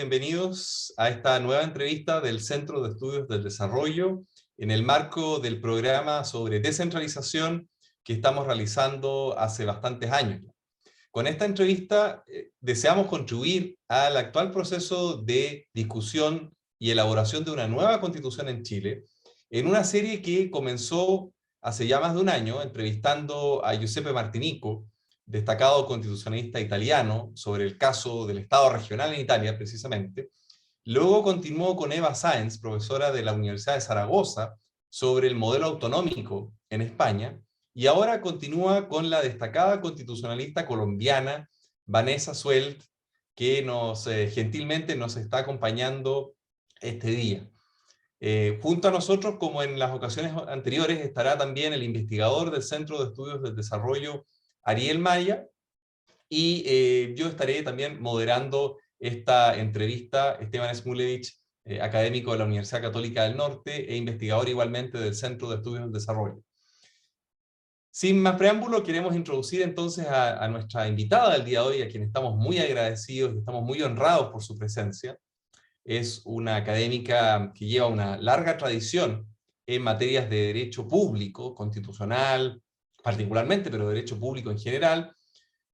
Bienvenidos a esta nueva entrevista del Centro de Estudios del Desarrollo en el marco del programa sobre descentralización que estamos realizando hace bastantes años. Con esta entrevista deseamos contribuir al actual proceso de discusión y elaboración de una nueva constitución en Chile, en una serie que comenzó hace ya más de un año, entrevistando a Giuseppe Martinico, destacado constitucionalista italiano, sobre el caso del Estado regional en Italia, precisamente. Luego continuó con Eva Sáenz, profesora de la Universidad de Zaragoza, sobre el modelo autonómico en España, y ahora continúa con la destacada constitucionalista colombiana Vanessa Suelt, que gentilmente nos está acompañando este día. Junto a nosotros, como en las ocasiones anteriores, estará también el investigador del Centro de Estudios del Desarrollo, Ariel Maya, y yo estaré también moderando esta entrevista, Esteban Smulevich, académico de la Universidad Católica del Norte e investigador igualmente del Centro de Estudios del Desarrollo. Sin más preámbulo, queremos introducir entonces a nuestra invitada del día de hoy, a quien estamos muy agradecidos y estamos muy honrados por su presencia. Es una académica que lleva una larga tradición en materias de derecho público, constitucional particularmente, pero derecho público en general,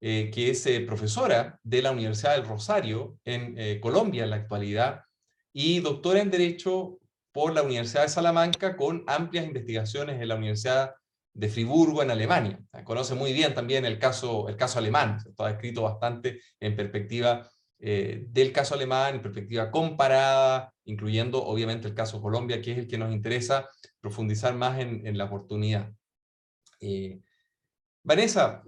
que es profesora de la Universidad del Rosario en Colombia en la actualidad, y doctora en Derecho por la Universidad de Salamanca, con amplias investigaciones en la Universidad de Friburgo en Alemania. Conoce muy bien también el caso alemán, ha escrito bastante en perspectiva del caso alemán, en perspectiva comparada, incluyendo obviamente el caso Colombia, que es el que nos interesa profundizar más en la oportunidad. Vanessa,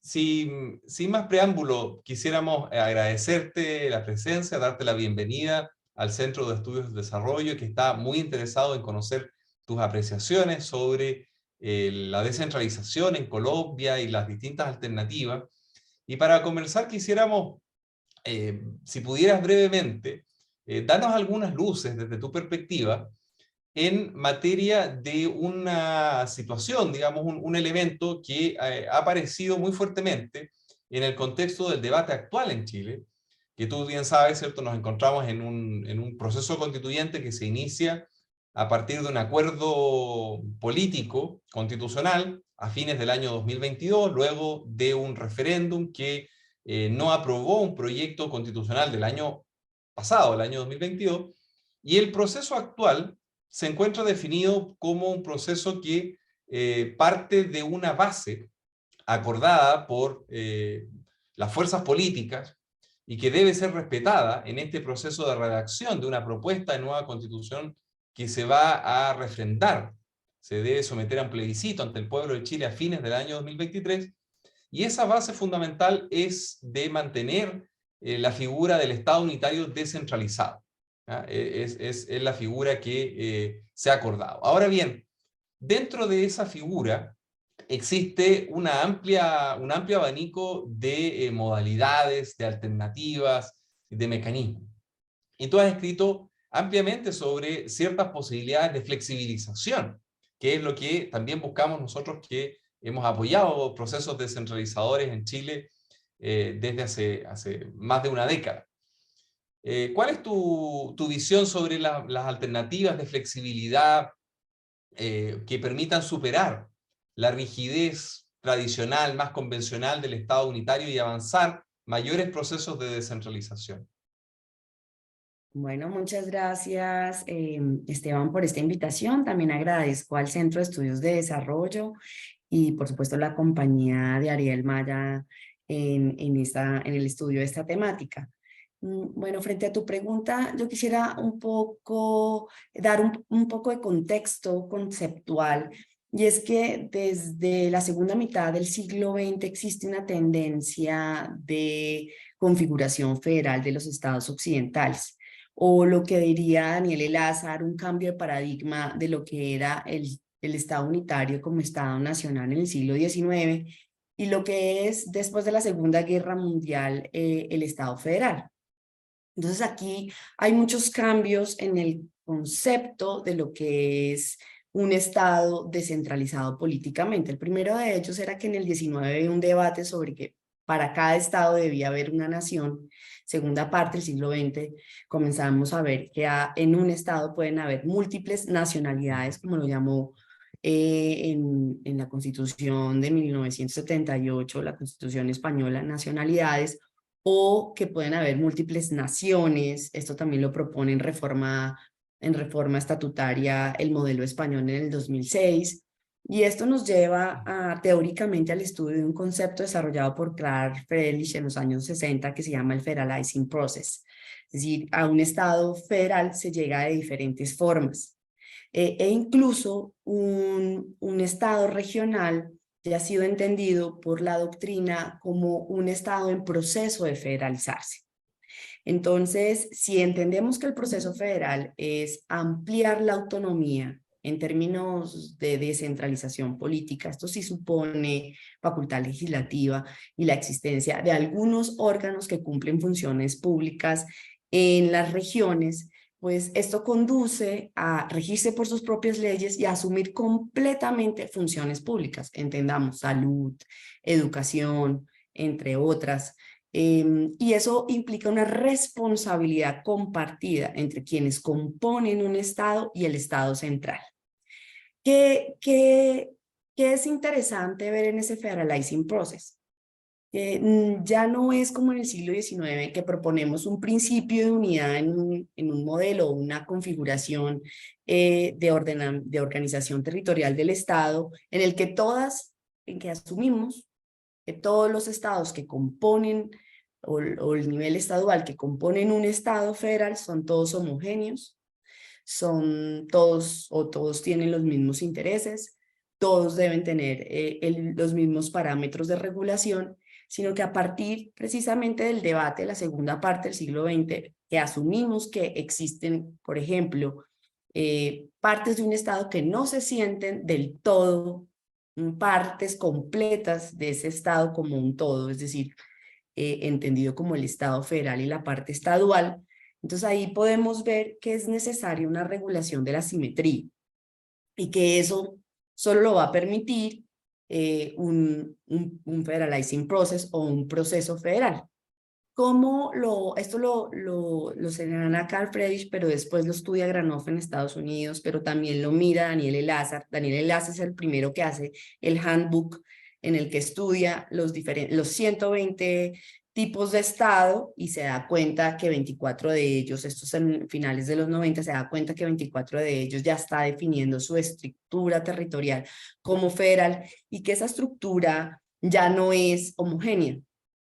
sin más preámbulo, quisiéramos agradecerte la presencia, darte la bienvenida al Centro de Estudios de Desarrollo, que está muy interesado en conocer tus apreciaciones sobre la descentralización en Colombia y las distintas alternativas. Y para conversar quisiéramos, si pudieras brevemente, darnos algunas luces desde tu perspectiva en materia de una situación, digamos, un elemento que ha aparecido muy fuertemente en el contexto del debate actual en Chile, que tú bien sabes, ¿cierto? Nos encontramos en un proceso constituyente que se inicia a partir de un acuerdo político constitucional a fines del año 2022, luego de un referéndum que no aprobó un proyecto constitucional del año pasado, el año 2022, y el proceso actual se encuentra definido como un proceso que parte de una base acordada por las fuerzas políticas y que debe ser respetada en este proceso de redacción de una propuesta de nueva constitución que se va a refrendar. Se debe someter a un plebiscito ante el pueblo de Chile a fines del año 2023, y esa base fundamental es de mantener la figura del Estado unitario descentralizado. ¿Ah? Es la figura que se ha acordado. Ahora bien, dentro de esa figura existe un amplio abanico de modalidades, de alternativas, de mecanismos. Y tú has escrito ampliamente sobre ciertas posibilidades de flexibilización, que es lo que también buscamos nosotros, que hemos apoyado procesos descentralizadores en Chile desde hace más de una década. ¿Cuál es tu visión sobre las alternativas de flexibilidad que permitan superar la rigidez tradicional, más convencional del Estado unitario y avanzar mayores procesos de descentralización? Bueno, muchas gracias, Esteban, por esta invitación. También agradezco al Centro de Estudios de Desarrollo y, por supuesto, la compañía de Ariel Maya en el estudio de esta temática. Bueno, frente a tu pregunta, yo quisiera dar un poco de contexto conceptual, y es que desde la segunda mitad del siglo XX existe una tendencia de configuración federal de los estados occidentales, o lo que diría Daniel Elazar, un cambio de paradigma de lo que era el Estado unitario como Estado nacional en el siglo XIX y lo que es después de la Segunda Guerra Mundial el Estado federal. Entonces aquí hay muchos cambios en el concepto de lo que es un Estado descentralizado políticamente. El primero de ellos era que en el XIX había un debate sobre que para cada estado debía haber una nación. Segunda parte del siglo XX comenzamos a ver que en un estado pueden haber múltiples nacionalidades, como lo llamó en la Constitución de 1978, la Constitución española, nacionalidades, o que pueden haber múltiples naciones. Esto también lo propone en reforma estatutaria el modelo español en el 2006. Y esto nos lleva teóricamente al estudio de un concepto desarrollado por Clark Friedrich en los años 60 que se llama el Federalizing Process. Es decir, a un estado federal se llega de diferentes formas. E incluso un estado regional ya ha sido entendido por la doctrina como un estado en proceso de federalizarse. Entonces, si entendemos que el proceso federal es ampliar la autonomía en términos de descentralización política, esto sí supone facultad legislativa y la existencia de algunos órganos que cumplen funciones públicas en las regiones, pues esto conduce a regirse por sus propias leyes y a asumir completamente funciones públicas, entendamos salud, educación, entre otras. Y eso implica una responsabilidad compartida entre quienes componen un Estado y el Estado central. ¿Qué es interesante ver en ese federalizing process? Ya no es como en el siglo XIX que proponemos un principio de unidad en un modelo, una configuración de organización territorial del Estado, en que asumimos que todos los estados que componen, o el nivel estadual que componen un estado federal, son todos homogéneos, son todos o todos tienen los mismos intereses, todos deben tener los mismos parámetros de regulación, sino que a partir precisamente del debate de la segunda parte del siglo XX, que asumimos que existen, por ejemplo, partes de un estado que no se sienten del todo partes completas de ese estado como un todo, es decir, entendido como el estado federal y la parte estadual. Entonces ahí podemos ver que es necesaria una regulación de la simetría y que eso solo lo va a permitir un federalizing process o un proceso federal. Esto lo señala Carl Friedrich, pero después lo estudia Granoff en Estados Unidos, pero también lo mira Daniel Elazar. Daniel Elazar es el primero que hace el handbook en el que estudia los 120 tipos de Estado y se da cuenta que 24 de ellos, estos en finales de los 90, se da cuenta que 24 de ellos ya está definiendo su estructura territorial como federal y que esa estructura ya no es homogénea.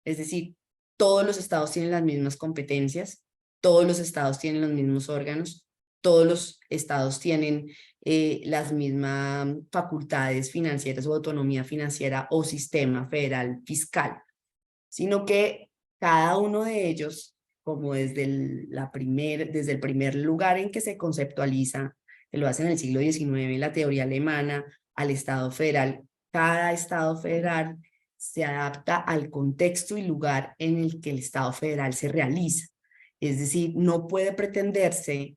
Es decir, todos los estados tienen las mismas competencias, todos los estados tienen los mismos órganos, todos los estados tienen las mismas facultades financieras o autonomía financiera o sistema federal fiscal, sino que cada uno de ellos, como desde el primer lugar en que se conceptualiza, que lo hace en el siglo XIX, la teoría alemana, al estado federal, cada estado federal se adapta al contexto y lugar en el que el Estado federal se realiza. Es decir, no puede pretenderse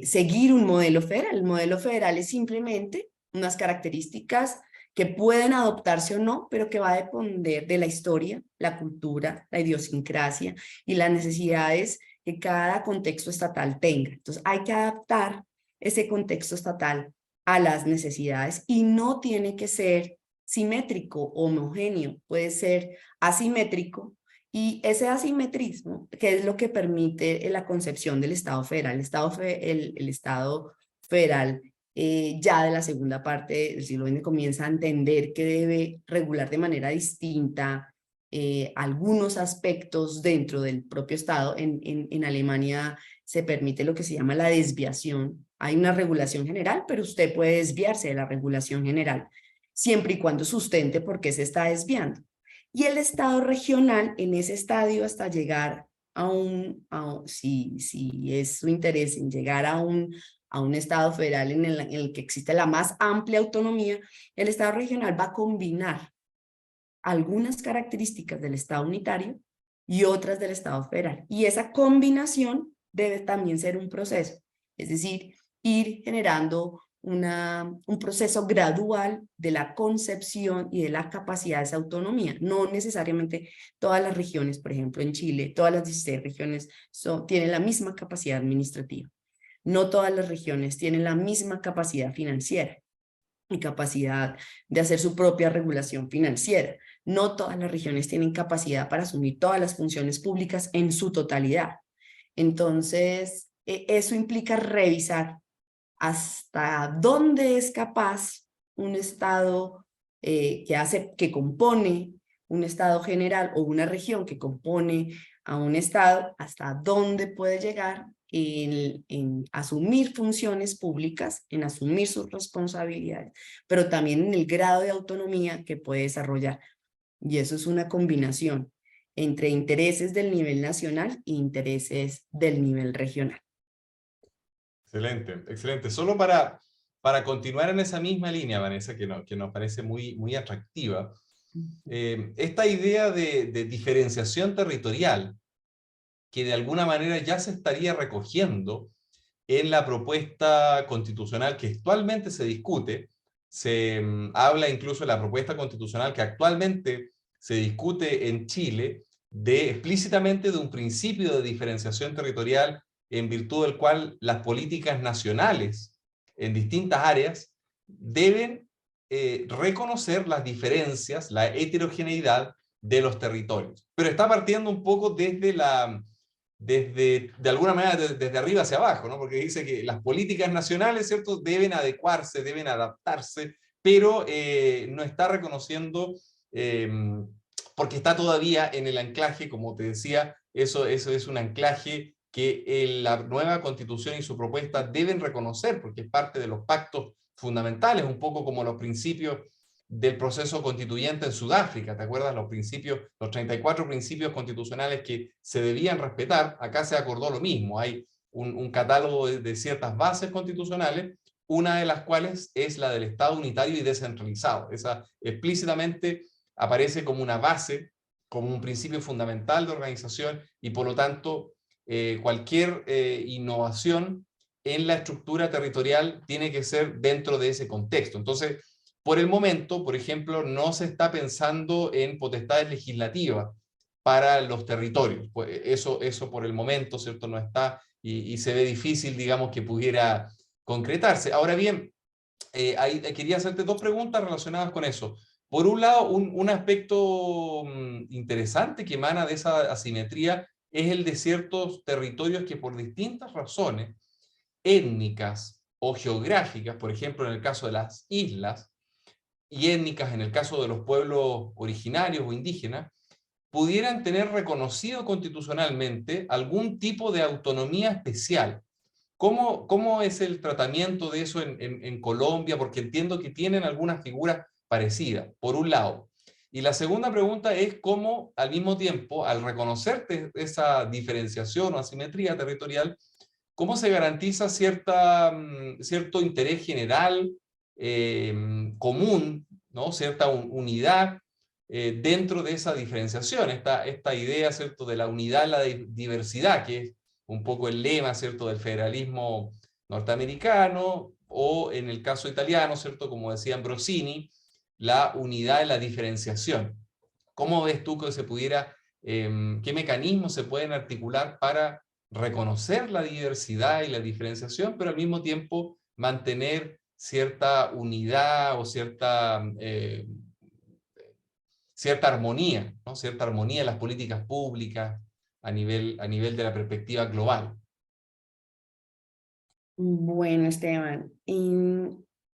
seguir un modelo federal. El modelo federal es simplemente unas características que pueden adoptarse o no, pero que va a depender de la historia, la cultura, la idiosincrasia y las necesidades que cada contexto estatal tenga. Entonces hay que adaptar ese contexto estatal a las necesidades y no tiene que ser simétrico, homogéneo, puede ser asimétrico, y ese asimetrismo, que es lo que permite la concepción del Estado federal, el Estado federal ya de la segunda parte del siglo XX comienza a entender que debe regular de manera distinta algunos aspectos dentro del propio Estado. En Alemania se permite lo que se llama la desviación. Hay una regulación general, pero usted puede desviarse de la regulación general, siempre y cuando sustente por qué se está desviando. Y el Estado regional en ese estadio hasta llegar si es su interés en llegar a un Estado federal en el que existe la más amplia autonomía, el Estado regional va a combinar algunas características del Estado unitario y otras del Estado federal. Y esa combinación debe también ser un proceso, es decir, ir generando un proceso gradual de la concepción y de la capacidad de esa autonomía. No necesariamente todas las regiones, por ejemplo en Chile, todas las 16 regiones tienen la misma capacidad administrativa. No todas las regiones tienen la misma capacidad financiera y capacidad de hacer su propia regulación financiera. No todas las regiones tienen capacidad para asumir todas las funciones públicas en su totalidad. Entonces, eso implica revisar hasta dónde es capaz un Estado que compone un Estado general o una región que compone a un Estado, hasta dónde puede llegar en asumir funciones públicas, en asumir sus responsabilidades, pero también en el grado de autonomía que puede desarrollar. Y eso es una combinación entre intereses del nivel nacional e intereses del nivel regional. Excelente, excelente. Solo para continuar en esa misma línea, Vanessa, que nos parece muy, muy atractiva, esta idea de diferenciación territorial, que de alguna manera ya se estaría recogiendo en la propuesta constitucional que actualmente se discute, se habla incluso en la propuesta constitucional que actualmente se discute en Chile, explícitamente de un principio de diferenciación territorial en virtud del cual las políticas nacionales en distintas áreas deben reconocer las diferencias, la heterogeneidad de los territorios. Pero está partiendo un poco de alguna manera, desde arriba hacia abajo, ¿no? Porque dice que las políticas nacionales, ¿cierto?, deben adecuarse, deben adaptarse, pero no está reconociendo, porque está todavía en el anclaje, como te decía, eso es un anclaje que la nueva constitución y su propuesta deben reconocer, porque es parte de los pactos fundamentales, un poco como los principios del proceso constituyente en Sudáfrica. ¿Te acuerdas? Los principios, los 34 principios constitucionales que se debían respetar. Acá se acordó lo mismo. Hay un catálogo de ciertas bases constitucionales, una de las cuales es la del Estado unitario y descentralizado. Esa explícitamente aparece como una base, como un principio fundamental de organización, y por lo tanto cualquier innovación en la estructura territorial tiene que ser dentro de ese contexto. Entonces, por el momento, por ejemplo, no se está pensando en potestades legislativas para los territorios. Pues eso por el momento, ¿cierto?, no está, y se ve difícil, digamos, que pudiera concretarse. Ahora bien, quería hacerte dos preguntas relacionadas con eso. Por un lado, un aspecto interesante que emana de esa asimetría es el de ciertos territorios que por distintas razones étnicas o geográficas, por ejemplo, en el caso de las islas, y étnicas en el caso de los pueblos originarios o indígenas, pudieran tener reconocido constitucionalmente algún tipo de autonomía especial. ¿Cómo es el tratamiento de eso en Colombia? Porque entiendo que tienen algunas figuras parecidas, por un lado. Y la segunda pregunta es cómo, al mismo tiempo, al reconocerte esa diferenciación o asimetría territorial, ¿cómo se garantiza cierto interés general común, ¿no?, cierta unidad dentro de esa diferenciación? Esta idea, ¿cierto?, de la unidad en la diversidad, que es un poco el lema, ¿cierto?, del federalismo norteamericano, o en el caso italiano, ¿cierto?, como decía Ambrosini, la unidad en la diferenciación. ¿Cómo ves tú que se pudiera, qué mecanismos se pueden articular para reconocer la diversidad y la diferenciación, pero al mismo tiempo mantener cierta unidad o cierta armonía, ¿no?, cierta armonía en las políticas públicas a nivel de la perspectiva global? Bueno, Esteban,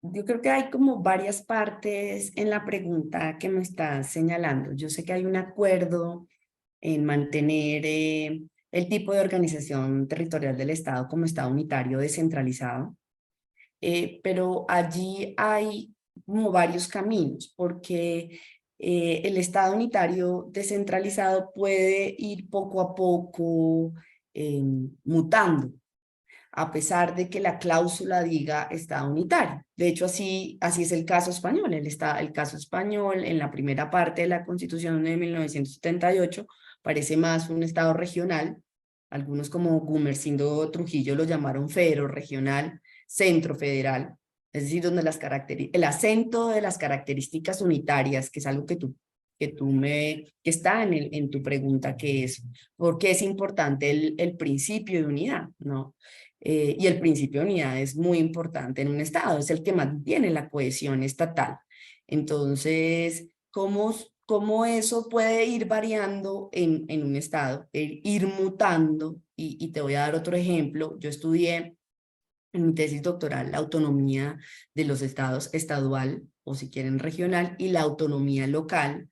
yo creo que hay como varias partes en la pregunta que me estás señalando. Yo sé que hay un acuerdo en mantener el tipo de organización territorial del Estado como Estado unitario descentralizado, pero allí hay como varios caminos, porque el Estado unitario descentralizado puede ir poco a poco mutando, a pesar de que la cláusula diga Estado unitario. De hecho, así es el caso español. El caso español, en la primera parte de la Constitución de 1978, parece más un Estado regional. Algunos, como Gumersindo Trujillo, lo llamaron federo regional, centro federal, Es decir, donde el acento de las características unitarias, que es algo que está en tu pregunta, que es, ¿por qué es importante el principio de unidad? ¿No? Y el principio de unidad es muy importante en un Estado, es el que mantiene la cohesión estatal. Entonces, ¿cómo eso puede ir variando en un Estado, ir mutando? Y te voy a dar otro ejemplo. Yo estudié en mi tesis doctoral la autonomía de los estados estadual, o si quieren regional, y la autonomía local.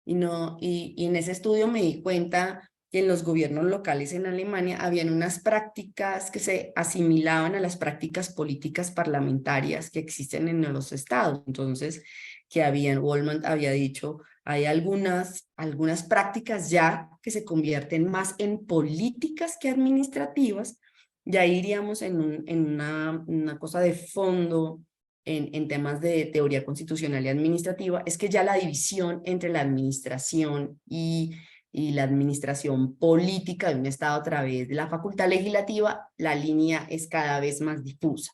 Y en ese estudio me di cuenta que en los gobiernos locales en Alemania habían unas prácticas que se asimilaban a las prácticas políticas parlamentarias que existen en los estados. Entonces, Goldman había dicho, hay algunas prácticas ya que se convierten más en políticas que administrativas. Ya iríamos en una cosa de fondo en temas de teoría constitucional y administrativa, es que ya la división entre la administración y la administración política de un Estado a través de la facultad legislativa, la línea es cada vez más difusa.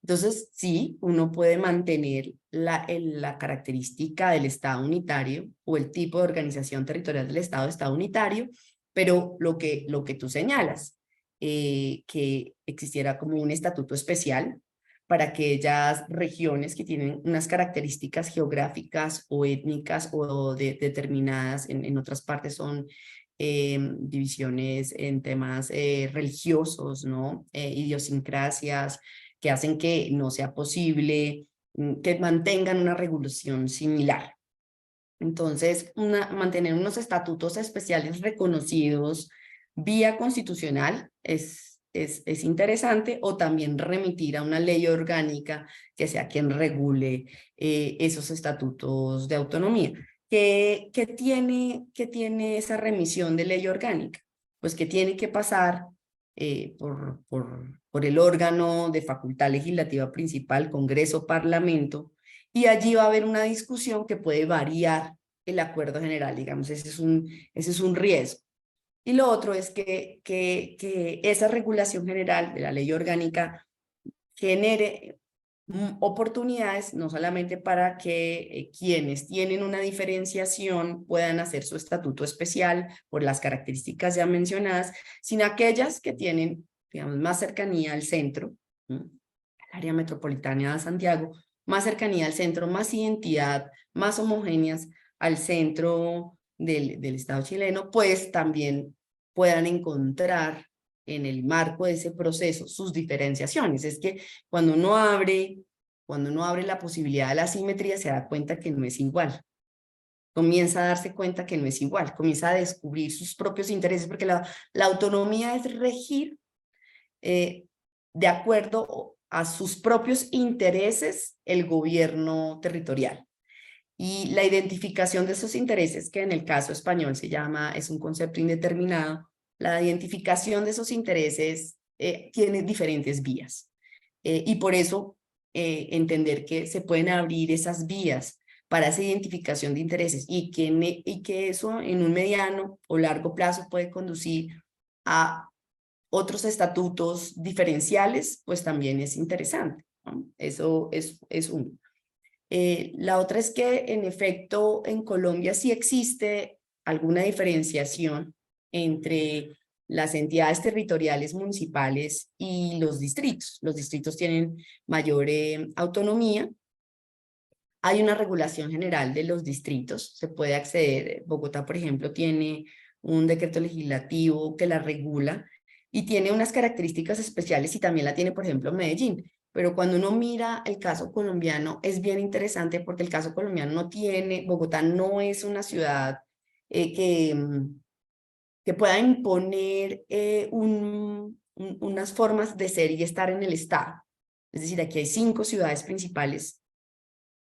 Entonces, sí, uno puede mantener la característica del Estado unitario o el tipo de organización territorial del Estado unitario, pero lo que tú señalas, que existiera como un estatuto especial para aquellas regiones que tienen unas características geográficas o étnicas o determinadas, en otras partes son divisiones en temas religiosos, ¿no? Idiosincrasias, que hacen que no sea posible que mantengan una regulación similar. Entonces, mantener unos estatutos especiales reconocidos vía constitucional es interesante, o también remitir a una ley orgánica que sea quien regule esos estatutos de autonomía. ¿Qué tiene esa remisión de ley orgánica? Pues que tiene que pasar por el órgano de facultad legislativa principal, Congreso, Parlamento, y allí va a haber una discusión que puede variar el acuerdo general, digamos, ese es un riesgo. Y lo otro es que esa regulación general de la ley orgánica genere oportunidades, no solamente para que quienes tienen una diferenciación puedan hacer su estatuto especial por las características ya mencionadas, sino aquellas que tienen, digamos, más cercanía al centro, al área metropolitana de Santiago, más cercanía al centro, más identidad, más homogéneas al centro del Estado chileno, pues también puedan encontrar en el marco de ese proceso sus diferenciaciones. Es que cuando uno abre la posibilidad de la simetría, se da cuenta que no es igual. Comienza a darse cuenta que no es igual, comienza a descubrir sus propios intereses, porque la autonomía es regir de acuerdo a sus propios intereses el gobierno territorial. Y la identificación de esos intereses, que en el caso español es un concepto indeterminado, la identificación de esos intereses tiene diferentes vías. Y por eso entender que se pueden abrir esas vías para esa identificación de intereses y que eso en un mediano o largo plazo puede conducir a otros estatutos diferenciales, pues también es interesante, ¿no? Eso es uno. La otra es que, en efecto, en Colombia sí existe alguna diferenciación entre las entidades territoriales municipales y los distritos. Los distritos tienen mayor autonomía. Hay una regulación general de los distritos, se puede acceder. Bogotá, por ejemplo, tiene un decreto legislativo que la regula y tiene unas características especiales, y también la tiene, por ejemplo, Medellín. Pero cuando uno mira el caso colombiano, es bien interesante porque el caso colombiano Bogotá no es una ciudad que pueda imponer unas formas de ser y estar en el Estado. Es decir, aquí hay 5 ciudades principales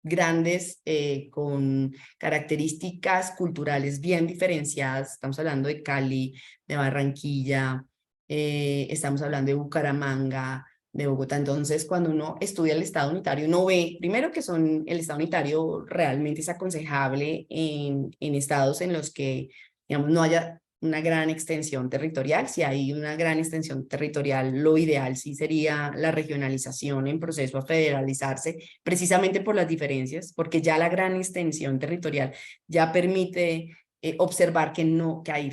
grandes con características culturales bien diferenciadas. Estamos hablando de Cali, de Barranquilla, estamos hablando de Bucaramanga, de Bogotá. Entonces, cuando uno estudia el Estado unitario, uno ve, primero, que el Estado unitario realmente es aconsejable en estados en los que, digamos, no haya una gran extensión territorial. Si hay una gran extensión territorial, lo ideal sí sería la regionalización en proceso a federalizarse, precisamente por las diferencias, porque ya la gran extensión territorial ya permite observar que no, que hay,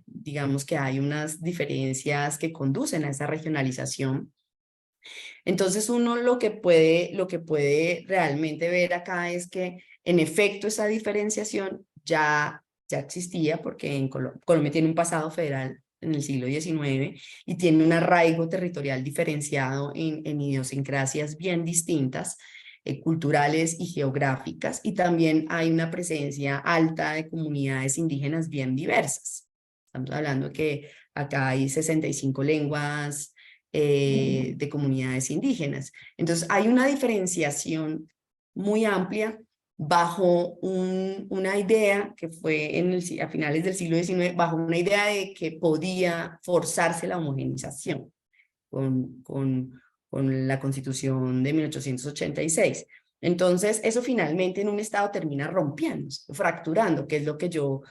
digamos que hay unas diferencias que conducen a esa regionalización. Entonces uno lo que puede realmente ver acá es que en efecto esa diferenciación ya existía, porque en Colombia tiene un pasado federal en el siglo XIX y tiene un arraigo territorial diferenciado en idiosincrasias bien distintas, culturales y geográficas, y también hay una presencia alta de comunidades indígenas bien diversas. Estamos hablando que acá hay 65 lenguas de comunidades indígenas. Entonces hay una diferenciación muy amplia bajo una idea que fue a finales del siglo XIX, bajo una idea de que podía forzarse la homogenización con la Constitución de 1886. Entonces, eso finalmente en un Estado termina rompiendo, fracturando, que es lo que yo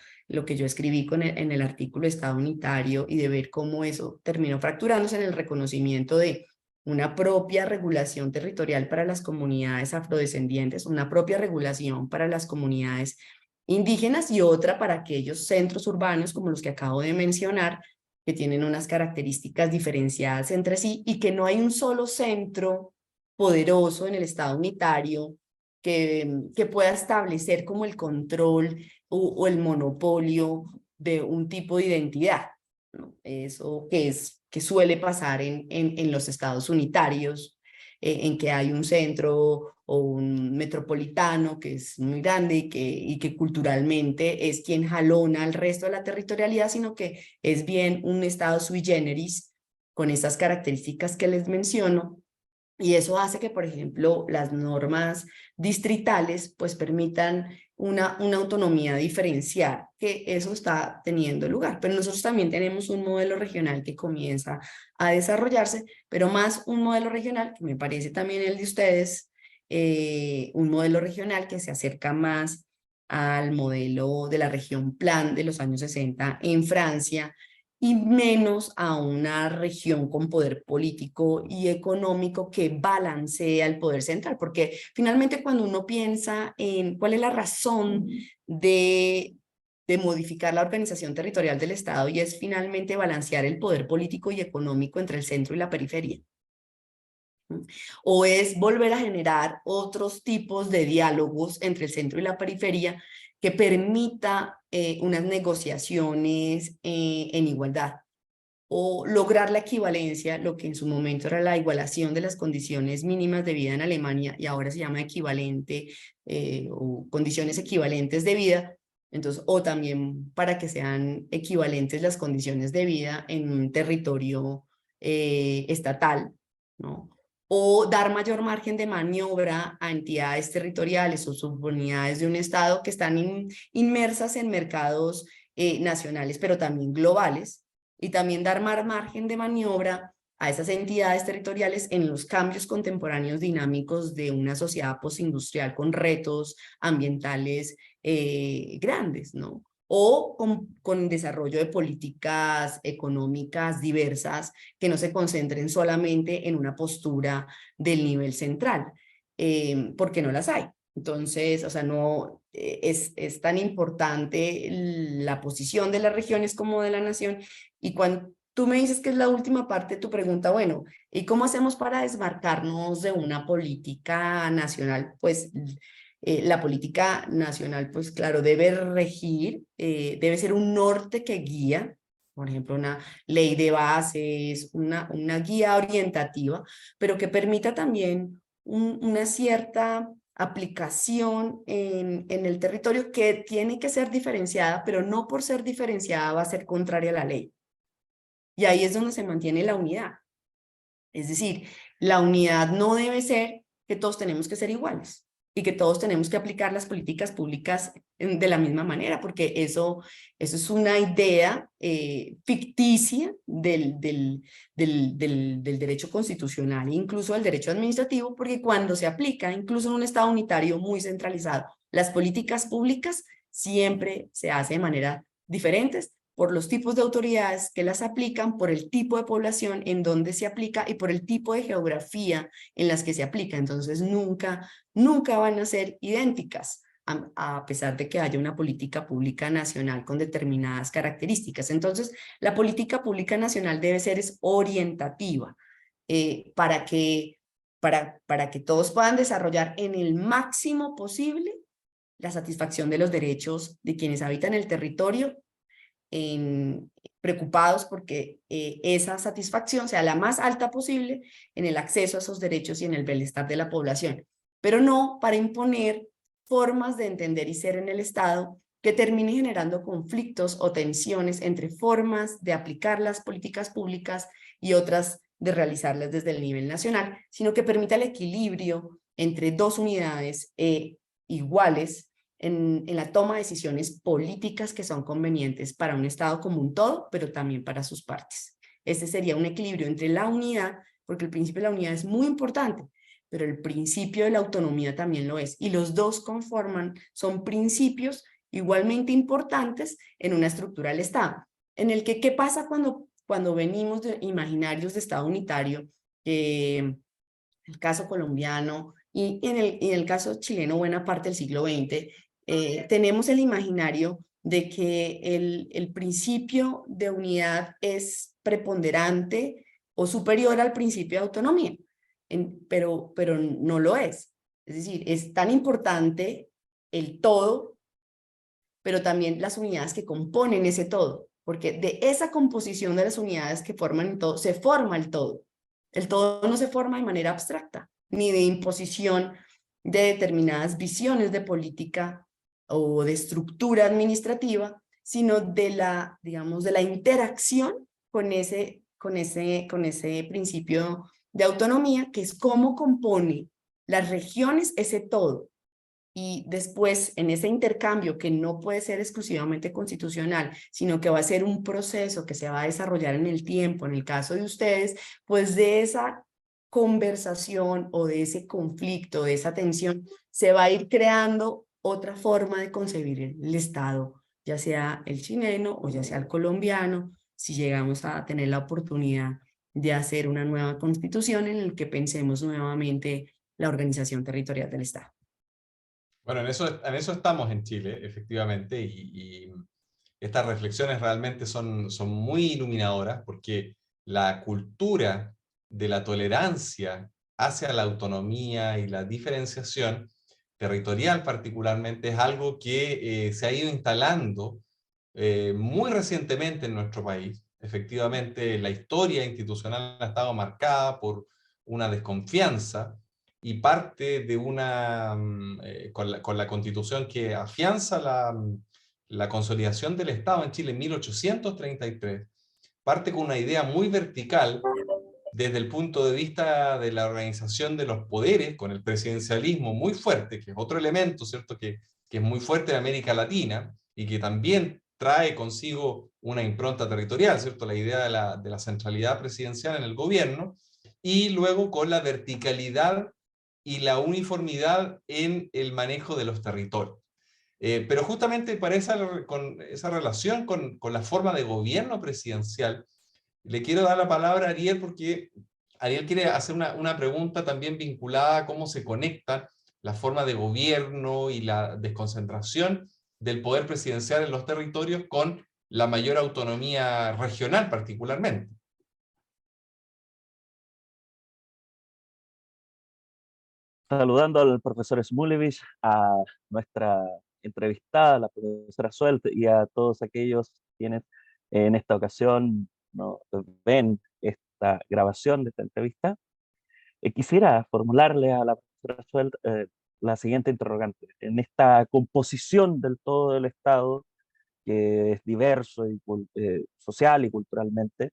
escribí en el artículo Estado Unitario, y de ver cómo eso terminó fracturándose en el reconocimiento de una propia regulación territorial para las comunidades afrodescendientes, una propia regulación para las comunidades indígenas y otra para aquellos centros urbanos como los que acabo de mencionar, que tienen unas características diferenciadas entre sí y que no hay un solo centro poderoso en el Estado unitario que pueda establecer como el control o el monopolio de un tipo de identidad, ¿no? Eso que suele pasar en los estados unitarios, en que hay un centro o un metropolitano que es muy grande y que culturalmente es quien jalona al resto de la territorialidad, sino que es bien un estado sui generis con esas características que les menciono. Y eso hace que, por ejemplo, las normas distritales pues permitan una autonomía diferenciada, que eso está teniendo lugar. Pero nosotros también tenemos un modelo regional que comienza a desarrollarse, pero más un modelo regional, que me parece también el de ustedes, un modelo regional que se acerca más al modelo de la región Plan de los años 60 en Francia, y menos a una región con poder político y económico que balancea el poder central, porque finalmente cuando uno piensa en cuál es la razón de modificar la organización territorial del Estado, y es finalmente balancear el poder político y económico entre el centro y la periferia, o es volver a generar otros tipos de diálogos entre el centro y la periferia que permita unas negociaciones en igualdad, o lograr la equivalencia, lo que en su momento era la igualación de las condiciones mínimas de vida en Alemania y ahora se llama equivalente o condiciones equivalentes de vida. Entonces, o también para que sean equivalentes las condiciones de vida en un territorio estatal, ¿no? O dar mayor margen de maniobra a entidades territoriales o subunidades de un Estado que están inmersas en mercados nacionales, pero también globales, y también dar más margen de maniobra a esas entidades territoriales en los cambios contemporáneos dinámicos de una sociedad postindustrial con retos ambientales grandes, ¿no? O con desarrollo de políticas económicas diversas que no se concentren solamente en una postura del nivel central, porque no las hay. Entonces, o sea, no es tan importante la posición de las regiones como de la nación. Y cuando tú me dices que es la última parte de tu pregunta, bueno, ¿y cómo hacemos para desmarcarnos de una política nacional? Pues la política nacional, pues claro, debe regir, debe ser un norte que guía, por ejemplo, una ley de bases, una guía orientativa, pero que permita también una cierta aplicación en el territorio, que tiene que ser diferenciada, pero no por ser diferenciada va a ser contraria a la ley. Y ahí es donde se mantiene la unidad. Es decir, la unidad no debe ser que todos tenemos que ser iguales y que todos tenemos que aplicar las políticas públicas de la misma manera, porque eso es una idea ficticia del derecho constitucional e incluso del derecho administrativo, porque cuando se aplica, incluso en un Estado unitario muy centralizado, las políticas públicas siempre se hacen de manera diferentes por los tipos de autoridades que las aplican, por el tipo de población en donde se aplica y por el tipo de geografía en las que se aplica. Entonces nunca van a ser idénticas, a pesar de que haya una política pública nacional con determinadas características. Entonces, la política pública nacional debe ser orientativa para que todos puedan desarrollar en el máximo posible la satisfacción de los derechos de quienes habitan el territorio, preocupados porque esa satisfacción sea la más alta posible en el acceso a esos derechos y en el bienestar de la población, pero no para imponer formas de entender y ser en el Estado que termine generando conflictos o tensiones entre formas de aplicar las políticas públicas y otras de realizarlas desde el nivel nacional, sino que permita el equilibrio entre dos unidades iguales en la toma de decisiones políticas que son convenientes para un Estado como un todo, pero también para sus partes. Este sería un equilibrio entre la unidad, porque el principio de la unidad es muy importante, pero el principio de la autonomía también lo es, y los dos conforman, son principios igualmente importantes en una estructura del Estado, en el que, ¿qué pasa cuando venimos de imaginarios de Estado unitario? El caso colombiano y en el caso chileno, buena parte del siglo XX, tenemos el imaginario de que el principio de unidad es preponderante o superior al principio de autonomía, pero no lo es. Es decir, es tan importante el todo, pero también las unidades que componen ese todo, porque de esa composición de las unidades que forman el todo, se forma el todo. El todo no se forma de manera abstracta, ni de imposición de determinadas visiones de política o de estructura administrativa, sino de la, digamos, de la interacción con ese principio de autonomía, que es cómo compone las regiones ese todo. Y después, en ese intercambio que no puede ser exclusivamente constitucional, sino que va a ser un proceso que se va a desarrollar en el tiempo, en el caso de ustedes, pues de esa conversación o de ese conflicto, de esa tensión, se va a ir creando otra forma de concebir el Estado, ya sea el chileno o ya sea el colombiano, si llegamos a tener la oportunidad de hacer una nueva constitución en la que pensemos nuevamente la organización territorial del Estado. Bueno, en eso estamos en Chile, efectivamente, y estas reflexiones realmente son muy iluminadoras porque la cultura de la tolerancia hacia la autonomía y la diferenciación territorial particularmente es algo que se ha ido instalando muy recientemente en nuestro país. Efectivamente, la historia institucional ha estado marcada por una desconfianza y parte de con la constitución que afianza la consolidación del Estado en Chile en 1833, parte con una idea muy vertical desde el punto de vista de la organización de los poderes, con el presidencialismo muy fuerte, que es otro elemento, ¿cierto?, que es muy fuerte en América Latina y que también trae consigo una impronta territorial, ¿cierto?, la idea de la centralidad presidencial en el gobierno, y luego con la verticalidad y la uniformidad en el manejo de los territorios. Pero justamente para con esa relación con la forma de gobierno presidencial, le quiero dar la palabra a Ariel porque Ariel quiere hacer una pregunta también vinculada a cómo se conectan la forma de gobierno y la desconcentración del poder presidencial en los territorios con la mayor autonomía regional particularmente. Saludando al profesor Smulevich, a nuestra entrevistada, la profesora Suelt, y a todos aquellos quienes en esta ocasión no ven esta grabación de esta entrevista. Quisiera formularle a la profesora Suelt la siguiente interrogante. En esta composición del todo del Estado, que es diverso y social y culturalmente,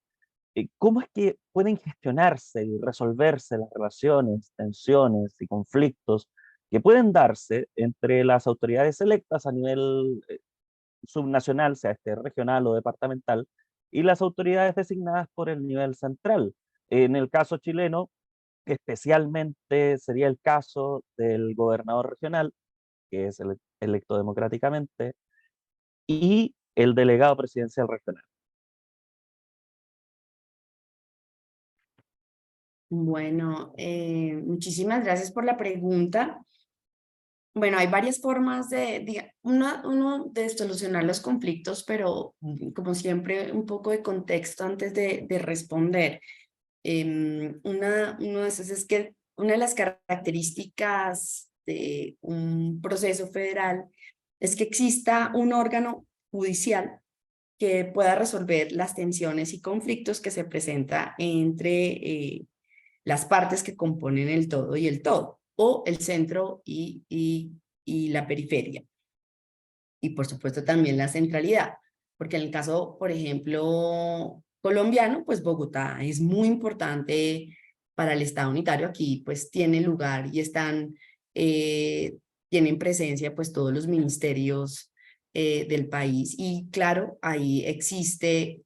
¿cómo es que pueden gestionarse y resolverse las relaciones, tensiones y conflictos que pueden darse entre las autoridades electas a nivel subnacional, sea este regional o departamental, y las autoridades designadas por el nivel central? En el caso chileno, especialmente sería el caso del gobernador regional, que es electo democráticamente, y el delegado presidencial regional. Bueno, muchísimas gracias por la pregunta. Bueno, hay varias formas uno de solucionar los conflictos, pero como siempre, un poco de contexto antes de responder. Uno de esos es que una de las características de un proceso federal es que exista un órgano judicial que pueda resolver las tensiones y conflictos que se presenta entre las partes que componen el todo y el todo, o el centro y la periferia. Y por supuesto también la centralidad, porque en el caso, por ejemplo, colombiano, pues Bogotá es muy importante para el Estado unitario. Aquí pues tiene lugar y tienen presencia pues todos los ministerios del país, y claro, ahí existe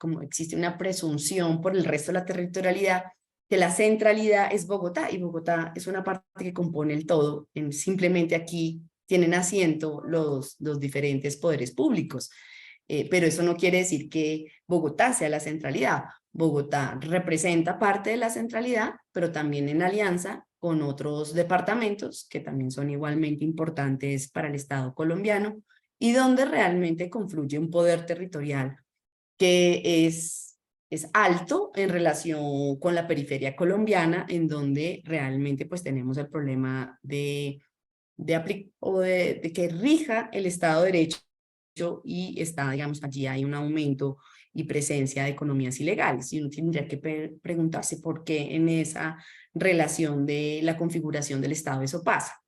una presunción por el resto de la territorialidad que la centralidad es Bogotá, y Bogotá es una parte que compone el todo. Simplemente aquí tienen asiento los diferentes poderes públicos, pero eso no quiere decir que Bogotá sea la centralidad. Bogotá representa parte de la centralidad, pero también en alianza con otros departamentos que también son igualmente importantes para el Estado colombiano, y donde realmente confluye un poder territorial que es alto en relación con la periferia colombiana, en donde realmente pues tenemos el problema de que rija el Estado de Derecho, y está, digamos, allí hay un aumento y presencia de economías ilegales, y uno tendría que preguntarse por qué en esa relación de la configuración del Estado eso pasa.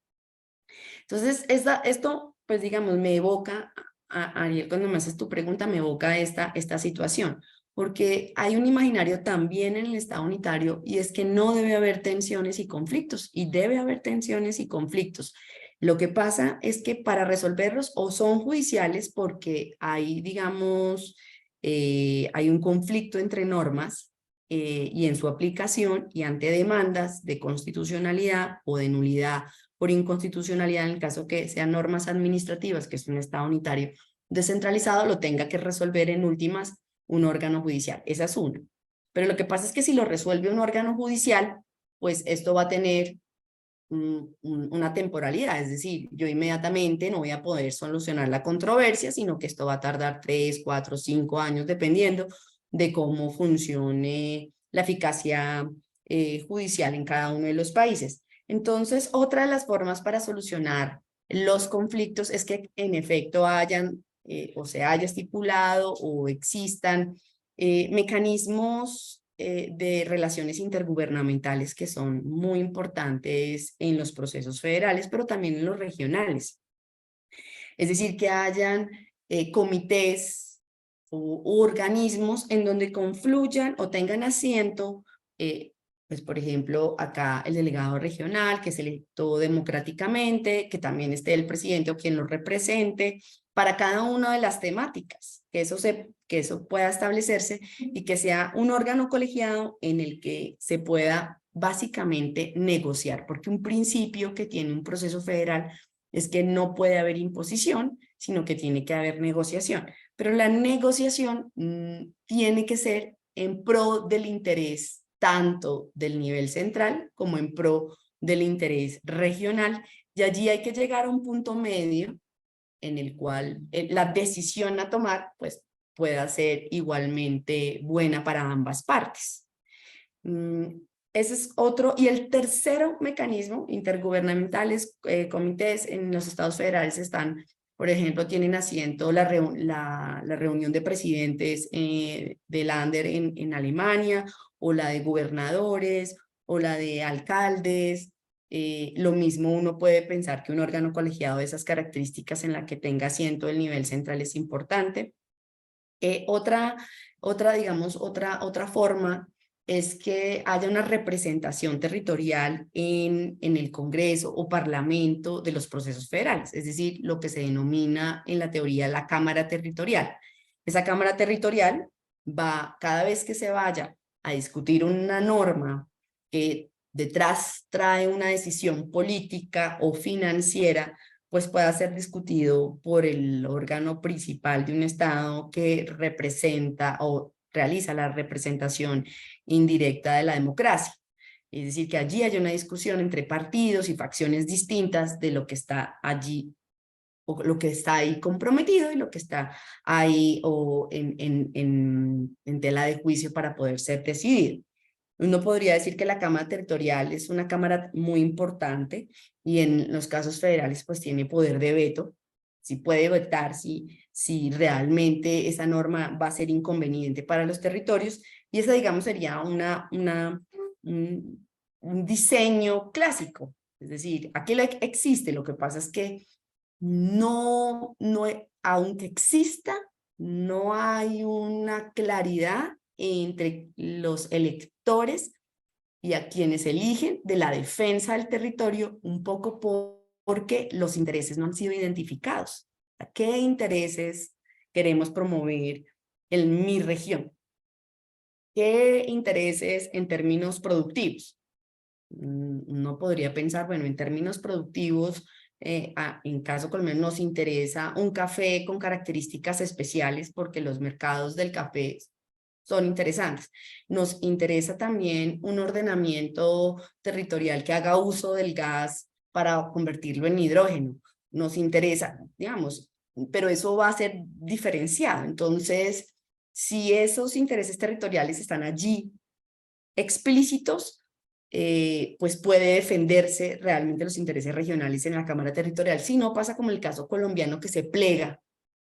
Entonces, esto, pues digamos, me evoca, Ariel, cuando me haces tu pregunta, me evoca esta situación, porque hay un imaginario también en el Estado unitario, y es que no debe haber tensiones y conflictos, y debe haber tensiones y conflictos. Lo que pasa es que para resolverlos o son judiciales porque hay, digamos, hay un conflicto entre normas y en su aplicación, y ante demandas de constitucionalidad o de nulidad por inconstitucionalidad, en el caso que sean normas administrativas, que es un Estado unitario descentralizado, lo tenga que resolver en últimas un órgano judicial. Esa es una. Pero lo que pasa es que si lo resuelve un órgano judicial, pues esto va a tener una temporalidad, es decir, yo inmediatamente no voy a poder solucionar la controversia, sino que esto va a tardar 3, 4, 5 años, dependiendo de cómo funcione la eficacia judicial en cada uno de los países. Entonces, otra de las formas para solucionar los conflictos es que en efecto hayan o se haya estipulado o existan mecanismos de relaciones intergubernamentales que son muy importantes en los procesos federales, pero también en los regionales. Es decir, que hayan comités u organismos en donde confluyan o tengan asiento, pues por ejemplo, acá el delegado regional, que es electo democráticamente, que también esté el presidente o quien lo represente, para cada una de las temáticas, que eso pueda establecerse, y que sea un órgano colegiado en el que se pueda básicamente negociar, porque un principio que tiene un proceso federal es que no puede haber imposición, sino que tiene que haber negociación. Pero la negociación tiene que ser en pro del interés tanto del nivel central como en pro del interés regional, y allí hay que llegar a un punto medio en el cual la decisión a tomar pues pueda ser igualmente buena para ambas partes. Ese es otro. Y el tercero mecanismo, intergubernamentales, comités en los estados federales están, por ejemplo, tienen asiento la reunión de presidentes del Länder en Alemania, o la de gobernadores, o la de alcaldes. Lo mismo uno puede pensar que un órgano colegiado de esas características en la que tenga asiento del nivel central es importante. Otra forma es que haya una representación territorial en el Congreso o Parlamento de los procesos federales, es decir, lo que se denomina en la teoría la Cámara Territorial. Esa Cámara Territorial va, cada vez que se vaya a discutir una norma que detrás trae una decisión política o financiera, pues pueda ser discutido por el órgano principal de un Estado que representa o realiza la representación indirecta de la democracia. Es decir, que allí hay una discusión entre partidos y facciones distintas de lo que está allí, o lo que está ahí comprometido y lo que está ahí o en tela de juicio para poder ser decidido. Uno podría decir que la Cámara Territorial es una cámara muy importante y en los casos federales pues tiene poder de veto, si puede vetar si realmente esa norma va a ser inconveniente para los territorios, y esa digamos sería un diseño clásico. Es decir, aquí existe, lo que pasa es que aunque exista, no hay una claridad entre los electores y a quienes eligen de la defensa del territorio, un poco porque los intereses no han sido identificados. ¿Qué intereses queremos promover en mi región? ¿Qué intereses en términos productivos? Uno podría pensar, bueno, en términos productivos, en caso colombiano nos interesa un café con características especiales porque los mercados del café son interesantes. Nos interesa también un ordenamiento territorial que haga uso del gas para convertirlo en hidrógeno. Nos interesa, digamos, pero eso va a ser diferenciado. Entonces, si esos intereses territoriales están allí explícitos, pues puede defenderse realmente los intereses regionales en la Cámara Territorial. Si no, pasa como el caso colombiano, que se plega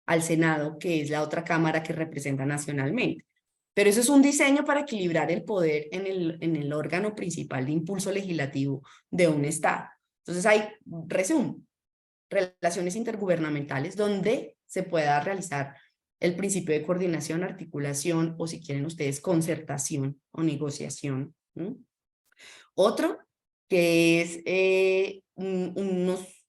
al Senado, que es la otra cámara que representa nacionalmente. Pero eso es un diseño para equilibrar el poder en el órgano principal de impulso legislativo de un Estado. Entonces hay, resumen, relaciones intergubernamentales donde se pueda realizar el principio de coordinación, articulación o, si quieren ustedes, concertación o negociación. Otro que es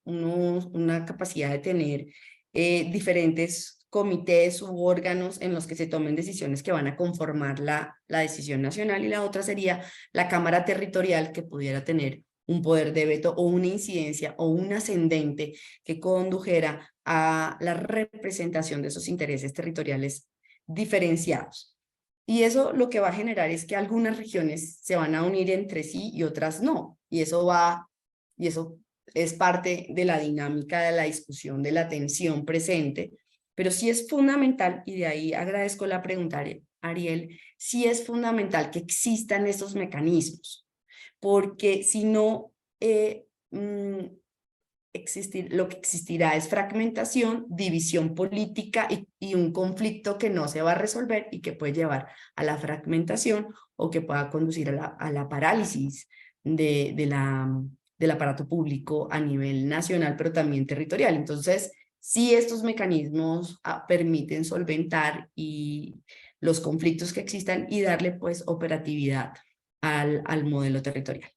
una capacidad de tener diferentes comités u órganos en los que se tomen decisiones que van a conformar la decisión nacional, y la otra sería la Cámara Territorial, que pudiera tener un poder de veto o una incidencia o un ascendente que condujera a la representación de esos intereses territoriales diferenciados. Y eso lo que va a generar es que algunas regiones se van a unir entre sí y otras no. Y eso es parte de la dinámica de la discusión, de la tensión presente. Pero sí es fundamental, y de ahí agradezco la pregunta, Ariel, sí es fundamental que existan estos mecanismos, porque si no, lo que existirá es fragmentación, división política y un conflicto que no se va a resolver y que puede llevar a la fragmentación o que pueda conducir a la parálisis del aparato público a nivel nacional, pero también territorial. Entonces, sí, estos mecanismos permiten solventar los conflictos que existan y darle pues operatividad al modelo territorial.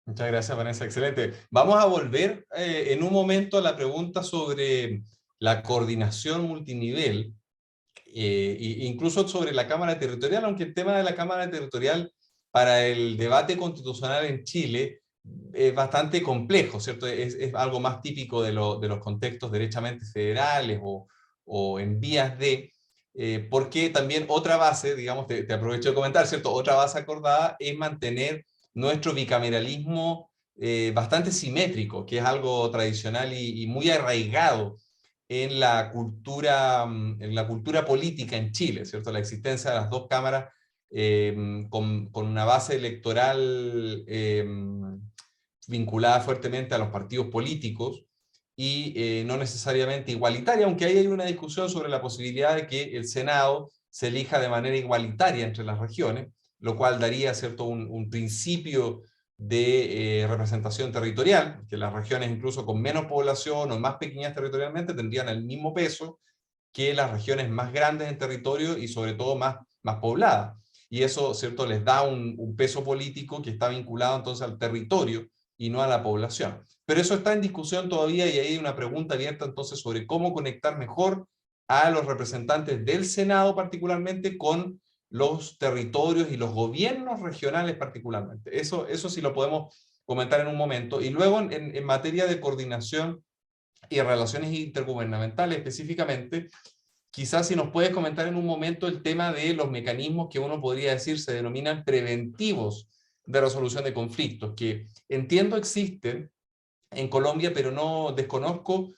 Muchas gracias, Vanessa, excelente. Vamos a volver en un momento a la pregunta sobre la coordinación multinivel, incluso sobre la Cámara Territorial, aunque el tema de la Cámara Territorial para el debate constitucional en Chile es bastante complejo, ¿cierto? Es algo más típico de los contextos derechamente federales o en vías de, porque también otra base, digamos, te aprovecho de comentar, ¿cierto? Otra base acordada es mantener nuestro bicameralismo bastante simétrico, que es algo tradicional y muy arraigado en la cultura política en Chile, ¿cierto? La existencia de las dos cámaras con una base electoral vinculada fuertemente a los partidos políticos y no necesariamente igualitaria, aunque ahí hay una discusión sobre la posibilidad de que el Senado se elija de manera igualitaria entre las regiones, lo cual daría, ¿cierto?, un principio de representación territorial, que las regiones incluso con menos población o más pequeñas territorialmente tendrían el mismo peso que las regiones más grandes en territorio y sobre todo más pobladas. Y eso, ¿cierto?, les da un peso político que está vinculado entonces al territorio y no a la población. Pero eso está en discusión todavía y ahí hay una pregunta abierta entonces sobre cómo conectar mejor a los representantes del Senado particularmente con los territorios y los gobiernos regionales particularmente. Eso sí lo podemos comentar en un momento. Y luego en materia de coordinación y relaciones intergubernamentales específicamente, quizás si nos puedes comentar en un momento el tema de los mecanismos que uno podría decir se denominan preventivos de resolución de conflictos, que entiendo existen en Colombia, pero no desconozco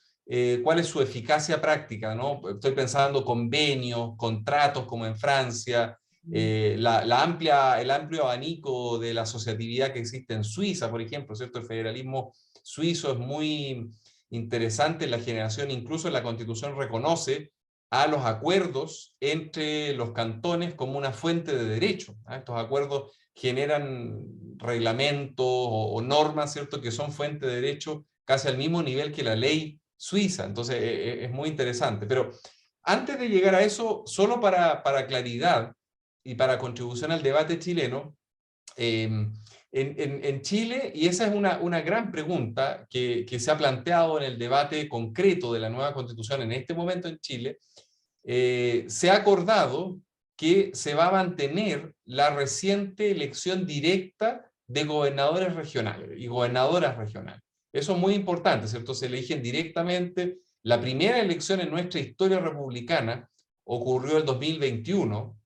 cuál es su eficacia práctica, ¿no? Estoy pensando convenios, contratos como en Francia, el amplio abanico de la asociatividad que existe en Suiza, por ejemplo, ¿cierto? El federalismo suizo es muy interesante en la generación, incluso en la Constitución reconoce a los acuerdos entre los cantones como una fuente de derecho, ¿eh? Estos acuerdos generan reglamentos o normas, ¿cierto?, que son fuente de derecho casi al mismo nivel que la ley suiza. Entonces, es muy interesante. Pero antes de llegar a eso, solo para claridad y para contribución al debate chileno, en Chile, y esa es una gran pregunta que se ha planteado en el debate concreto de la nueva Constitución en este momento en Chile, se ha acordado que se va a mantener la reciente elección directa de gobernadores regionales y gobernadoras regionales. Eso es muy importante, ¿cierto? Se eligen directamente. La primera elección en nuestra historia republicana ocurrió el 2021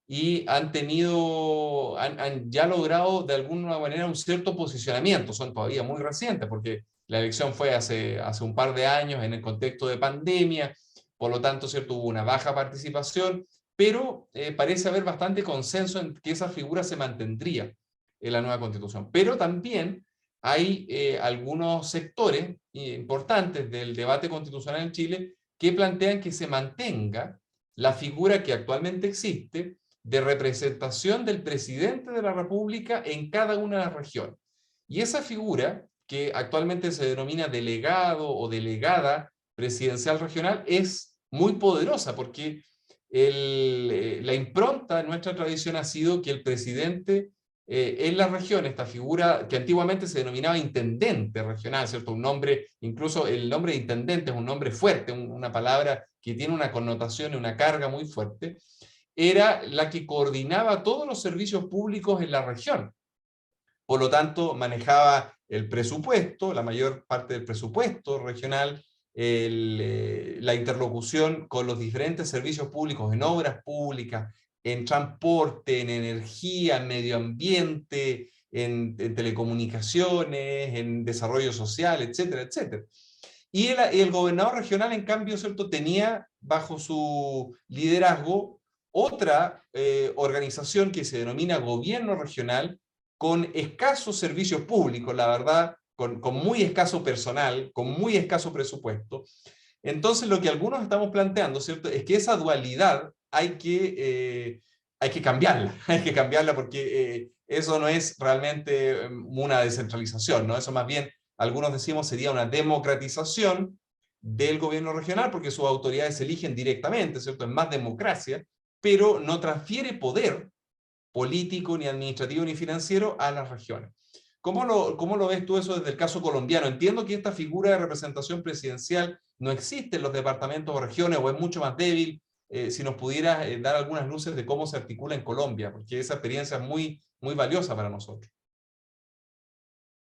y han ya logrado de alguna manera un cierto posicionamiento. Son todavía muy recientes porque la elección fue hace un par de años en el contexto de pandemia, por lo tanto, ¿cierto?, hubo una baja participación, pero parece haber bastante consenso en que esa figura se mantendría en la nueva Constitución. Pero también hay algunos sectores importantes del debate constitucional en Chile que plantean que se mantenga la figura que actualmente existe de representación del presidente de la República en cada una de las regiones. Y esa figura, que actualmente se denomina delegado o delegada presidencial regional, es muy poderosa porque la impronta de nuestra tradición ha sido que el presidente en la región, esta figura que antiguamente se denominaba intendente regional, ¿cierto? Un nombre, incluso el nombre de intendente es un nombre fuerte, una palabra que tiene una connotación y una carga muy fuerte, era la que coordinaba todos los servicios públicos en la región. Por lo tanto, manejaba el presupuesto, la mayor parte del presupuesto regional, la interlocución con los diferentes servicios públicos en obras públicas, en transporte, en energía, en medio ambiente, en telecomunicaciones, en desarrollo social, etcétera, etcétera. Y el gobernador regional, en cambio, ¿cierto?, tenía bajo su liderazgo otra organización que se denomina gobierno regional, con escasos servicios públicos, la verdad, con muy escaso personal, con muy escaso presupuesto. Entonces, lo que algunos estamos planteando, ¿cierto?, es que esa dualidad hay que cambiarla, hay que cambiarla porque eso no es realmente una descentralización, ¿no? Eso más bien, algunos decimos, sería una democratización del gobierno regional, porque sus autoridades se eligen directamente, ¿cierto? Es más democracia, pero no transfiere poder político, ni administrativo, ni financiero a las regiones. ¿Cómo lo ves tú eso desde el caso colombiano? Entiendo que esta figura de representación presidencial no existe en los departamentos o regiones, o es mucho más débil. Si nos pudieras dar algunas luces de cómo se articula en Colombia, porque esa experiencia es muy, muy valiosa para nosotros.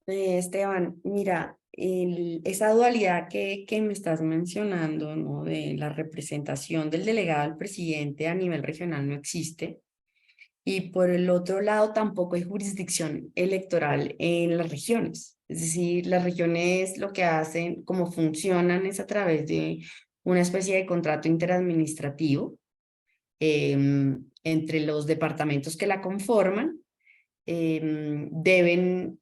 Esteban, mira, esa dualidad que me estás mencionando, ¿no?, de la representación del delegado al presidente a nivel regional no existe. Y por el otro lado, tampoco hay jurisdicción electoral en las regiones. Es decir, las regiones lo que hacen, cómo funcionan, es a través de una especie de contrato interadministrativo entre los departamentos que la conforman. Deben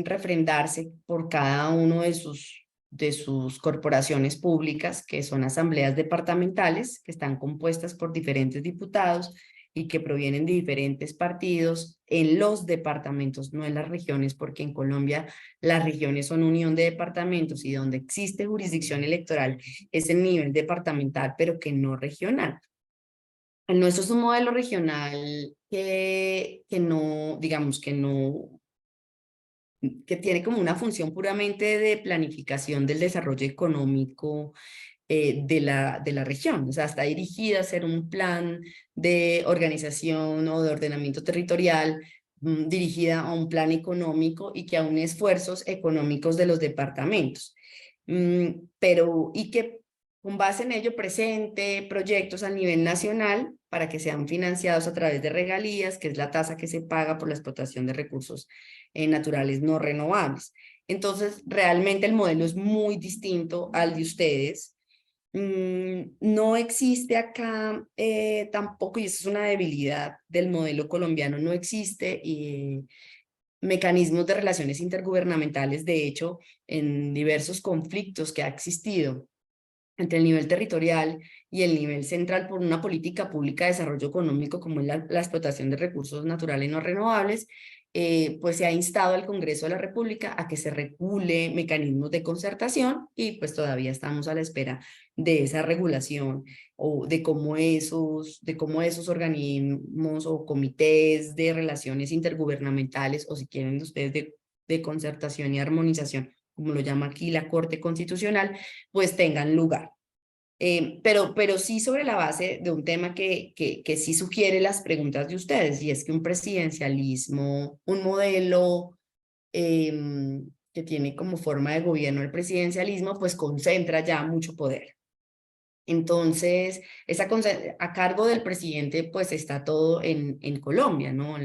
refrendarse por cada uno de sus corporaciones públicas, que son asambleas departamentales, que están compuestas por diferentes diputados y que provienen de diferentes partidos en los departamentos, no en las regiones, porque en Colombia las regiones son unión de departamentos y donde existe jurisdicción electoral es el nivel departamental, pero que no regional. El nuestro es un modelo regional que no, digamos, que tiene como una función puramente de planificación del desarrollo económico de la región. O sea, está dirigida a hacer un plan de organización o de ordenamiento territorial dirigida a un plan económico y que a un esfuerzos económicos de los departamentos. Y que con base en ello presente proyectos a nivel nacional para que sean financiados a través de regalías, que es la tasa que se paga por la explotación de recursos naturales no renovables. Entonces, realmente el modelo es muy distinto al de ustedes. No existe acá tampoco, y esa es una debilidad del modelo colombiano, no existe mecanismos de relaciones intergubernamentales. De hecho, en diversos conflictos que ha existido entre el nivel territorial y el nivel central por una política pública de desarrollo económico como es la explotación de recursos naturales no renovables, pues se ha instado al Congreso de la República a que se regule mecanismos de concertación y pues todavía estamos a la espera de esa regulación o de cómo esos organismos o comités de relaciones intergubernamentales o si quieren ustedes de concertación y armonización, como lo llama aquí la Corte Constitucional, pues tengan lugar. Pero sí sobre la base de un tema que sí sugiere las preguntas de ustedes, y es que un presidencialismo, un modelo que tiene como forma de gobierno el presidencialismo, pues concentra ya mucho poder. Entonces, a cargo del presidente, pues está todo en Colombia, ¿no?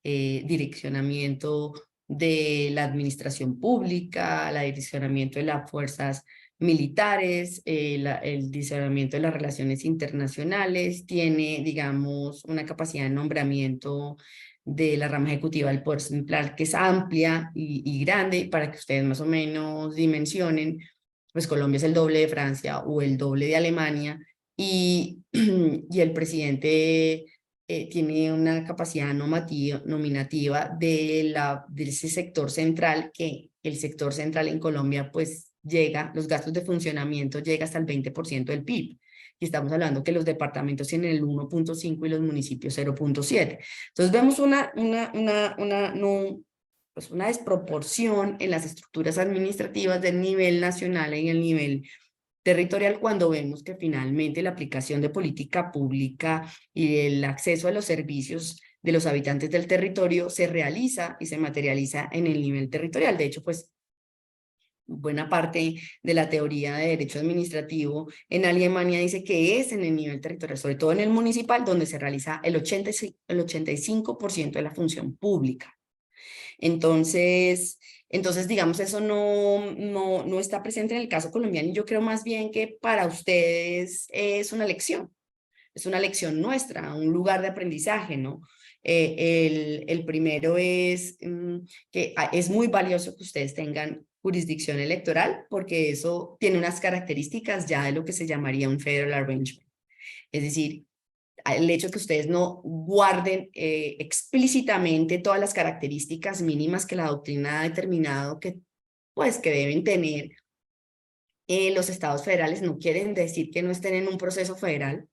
Direccionamiento de la administración pública, la direccionamiento de las fuerzas militares, el direccionamiento de las relaciones internacionales, tiene, digamos, una capacidad de nombramiento de la rama ejecutiva del Poder Central que es amplia y grande, para que ustedes más o menos dimensionen. Pues Colombia es el doble de Francia o el doble de Alemania y el presidente tiene una capacidad nominativa de ese sector central, que el sector central en Colombia pues los gastos de funcionamiento llega hasta el 20% del PIB. Y estamos hablando que los departamentos tienen el 1.5 y los municipios 0.7. Entonces vemos pues una desproporción en las estructuras administrativas del nivel nacional y el nivel territorial cuando vemos que finalmente la aplicación de política pública y el acceso a los servicios de los habitantes del territorio se realiza y se materializa en el nivel territorial. De hecho, pues buena parte de la teoría de derecho administrativo en Alemania dice que es en el nivel territorial, sobre todo en el municipal, donde se realiza el 85% de la función pública. Entonces, digamos, eso no está presente en el caso colombiano, y yo creo más bien que para ustedes es una lección nuestra, un lugar de aprendizaje, ¿no? El primero es que es muy valioso que ustedes tengan jurisdicción electoral, porque eso tiene unas características ya de lo que se llamaría un federal arrangement. Es decir, el hecho de que ustedes no guarden explícitamente todas las características mínimas que la doctrina ha determinado que deben tener los estados federales, no quieren decir que no estén en un proceso federal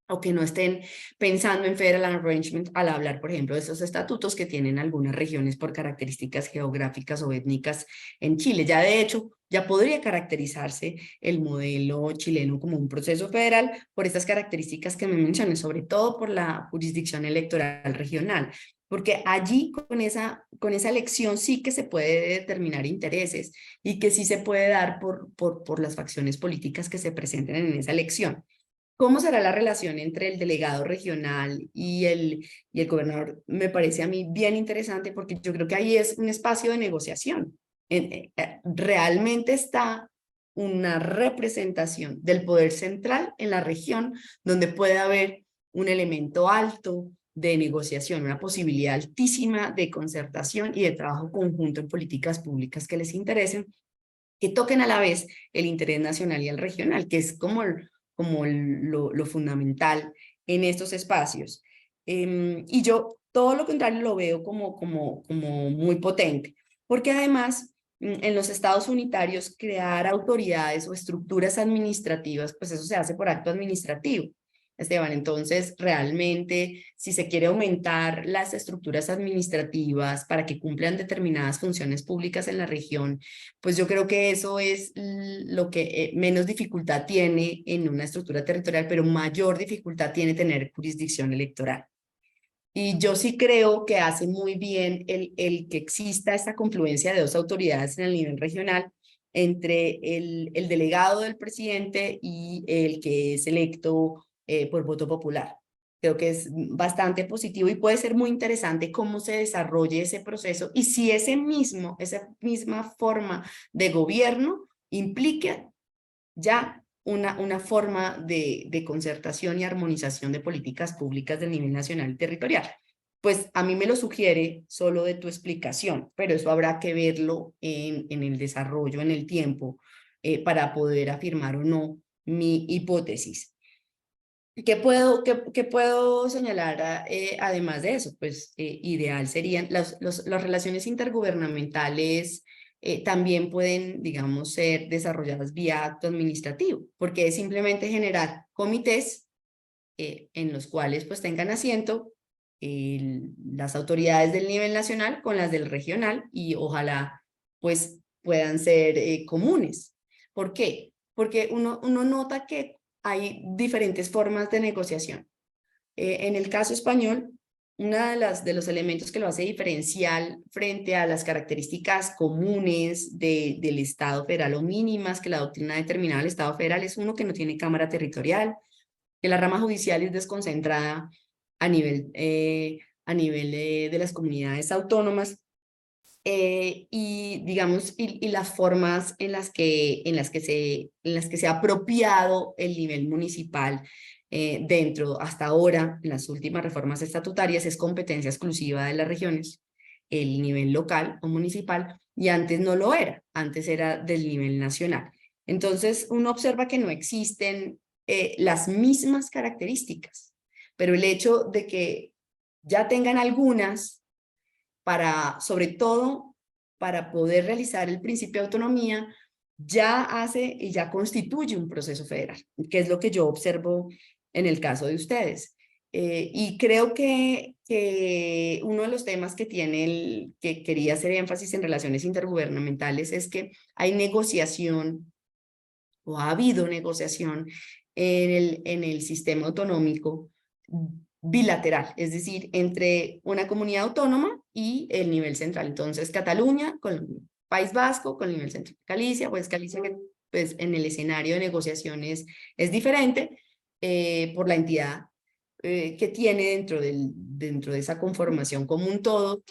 o que no estén pensando en federal arrangement al hablar, por ejemplo, de esos estatutos que tienen algunas regiones por características geográficas o étnicas en Chile. Ya de hecho, ya podría caracterizarse el modelo chileno como un proceso federal por estas características que me mencioné, sobre todo por la jurisdicción electoral regional, porque allí con esa elección sí que se puede determinar intereses y que sí se puede dar por las facciones políticas que se presenten en esa elección. ¿Cómo será la relación entre el delegado regional y el gobernador? Me parece a mí bien interesante, porque yo creo que ahí es un espacio de negociación. Realmente está una representación del poder central en la región, donde puede haber un elemento alto de negociación, una posibilidad altísima de concertación y de trabajo conjunto en políticas públicas que les interesen, que toquen a la vez el interés nacional y el regional, que es como lo fundamental en estos espacios. Y yo todo lo contrario lo veo como muy potente, porque además en los estados unitarios crear autoridades o estructuras administrativas, pues eso se hace por acto administrativo, Esteban. Entonces, realmente, si se quiere aumentar las estructuras administrativas para que cumplan determinadas funciones públicas en la región, pues yo creo que eso es lo que menos dificultad tiene en una estructura territorial, pero mayor dificultad tiene tener jurisdicción electoral. Y yo sí creo que hace muy bien el que exista esta confluencia de dos autoridades en el nivel regional entre el delegado del presidente y el que es electo por voto popular. Creo que es bastante positivo y puede ser muy interesante cómo se desarrolle ese proceso y si esa misma forma de gobierno implica ya una forma de concertación y armonización de políticas públicas del nivel nacional y territorial. Pues a mí me lo sugiere solo de tu explicación, pero eso habrá que verlo en el desarrollo, en el tiempo, para poder afirmar o no mi hipótesis. ¿Qué puedo señalar además de eso? Pues ideal serían las relaciones intergubernamentales también pueden, digamos, ser desarrolladas vía acto administrativo, porque es simplemente generar comités en los cuales pues tengan asiento las autoridades del nivel nacional con las del regional y ojalá pues puedan ser comunes. ¿Por qué? Porque uno nota que hay diferentes formas de negociación. En el caso español, uno de los elementos que lo hace diferencial frente a las características comunes del Estado federal o mínimas que la doctrina determinada del Estado federal es uno que no tiene cámara territorial, que la rama judicial es desconcentrada a nivel de las comunidades autónomas y digamos y las formas en las que se ha apropiado el nivel municipal hasta ahora en las últimas reformas estatutarias es competencia exclusiva de las regiones, el nivel local o municipal, y antes no lo era, antes era del nivel nacional. Entonces uno observa que no existen las mismas características, pero el hecho de que ya tengan algunas sobre todo para poder realizar el principio de autonomía, ya hace y ya constituye un proceso federal, que es lo que yo observo en el caso de ustedes. Y creo que uno de los temas que que quería hacer énfasis en relaciones intergubernamentales es que hay negociación o ha habido negociación en el sistema autonómico bilateral, es decir, entre una comunidad autónoma y el nivel central. Entonces, Cataluña con el País Vasco, con el nivel central. Galicia, pues Galicia que pues, en el escenario de negociaciones es diferente por la entidad que tiene dentro de esa conformación como un todo,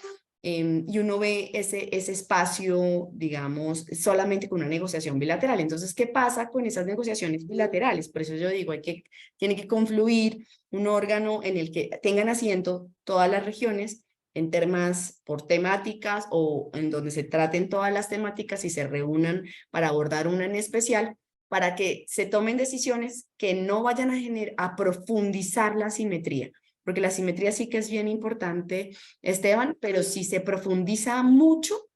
y uno ve ese espacio, digamos, solamente con una negociación bilateral. Entonces, ¿qué pasa con esas negociaciones bilaterales? Por eso yo digo, tiene que confluir un órgano en el que tengan asiento todas las regiones en temas por temáticas o en donde se traten todas las temáticas y se reúnan para abordar una en especial, para que se tomen decisiones que no vayan a profundizar la asimetría, porque la asimetría sí que es bien importante, Esteban, pero si se profundiza mucho,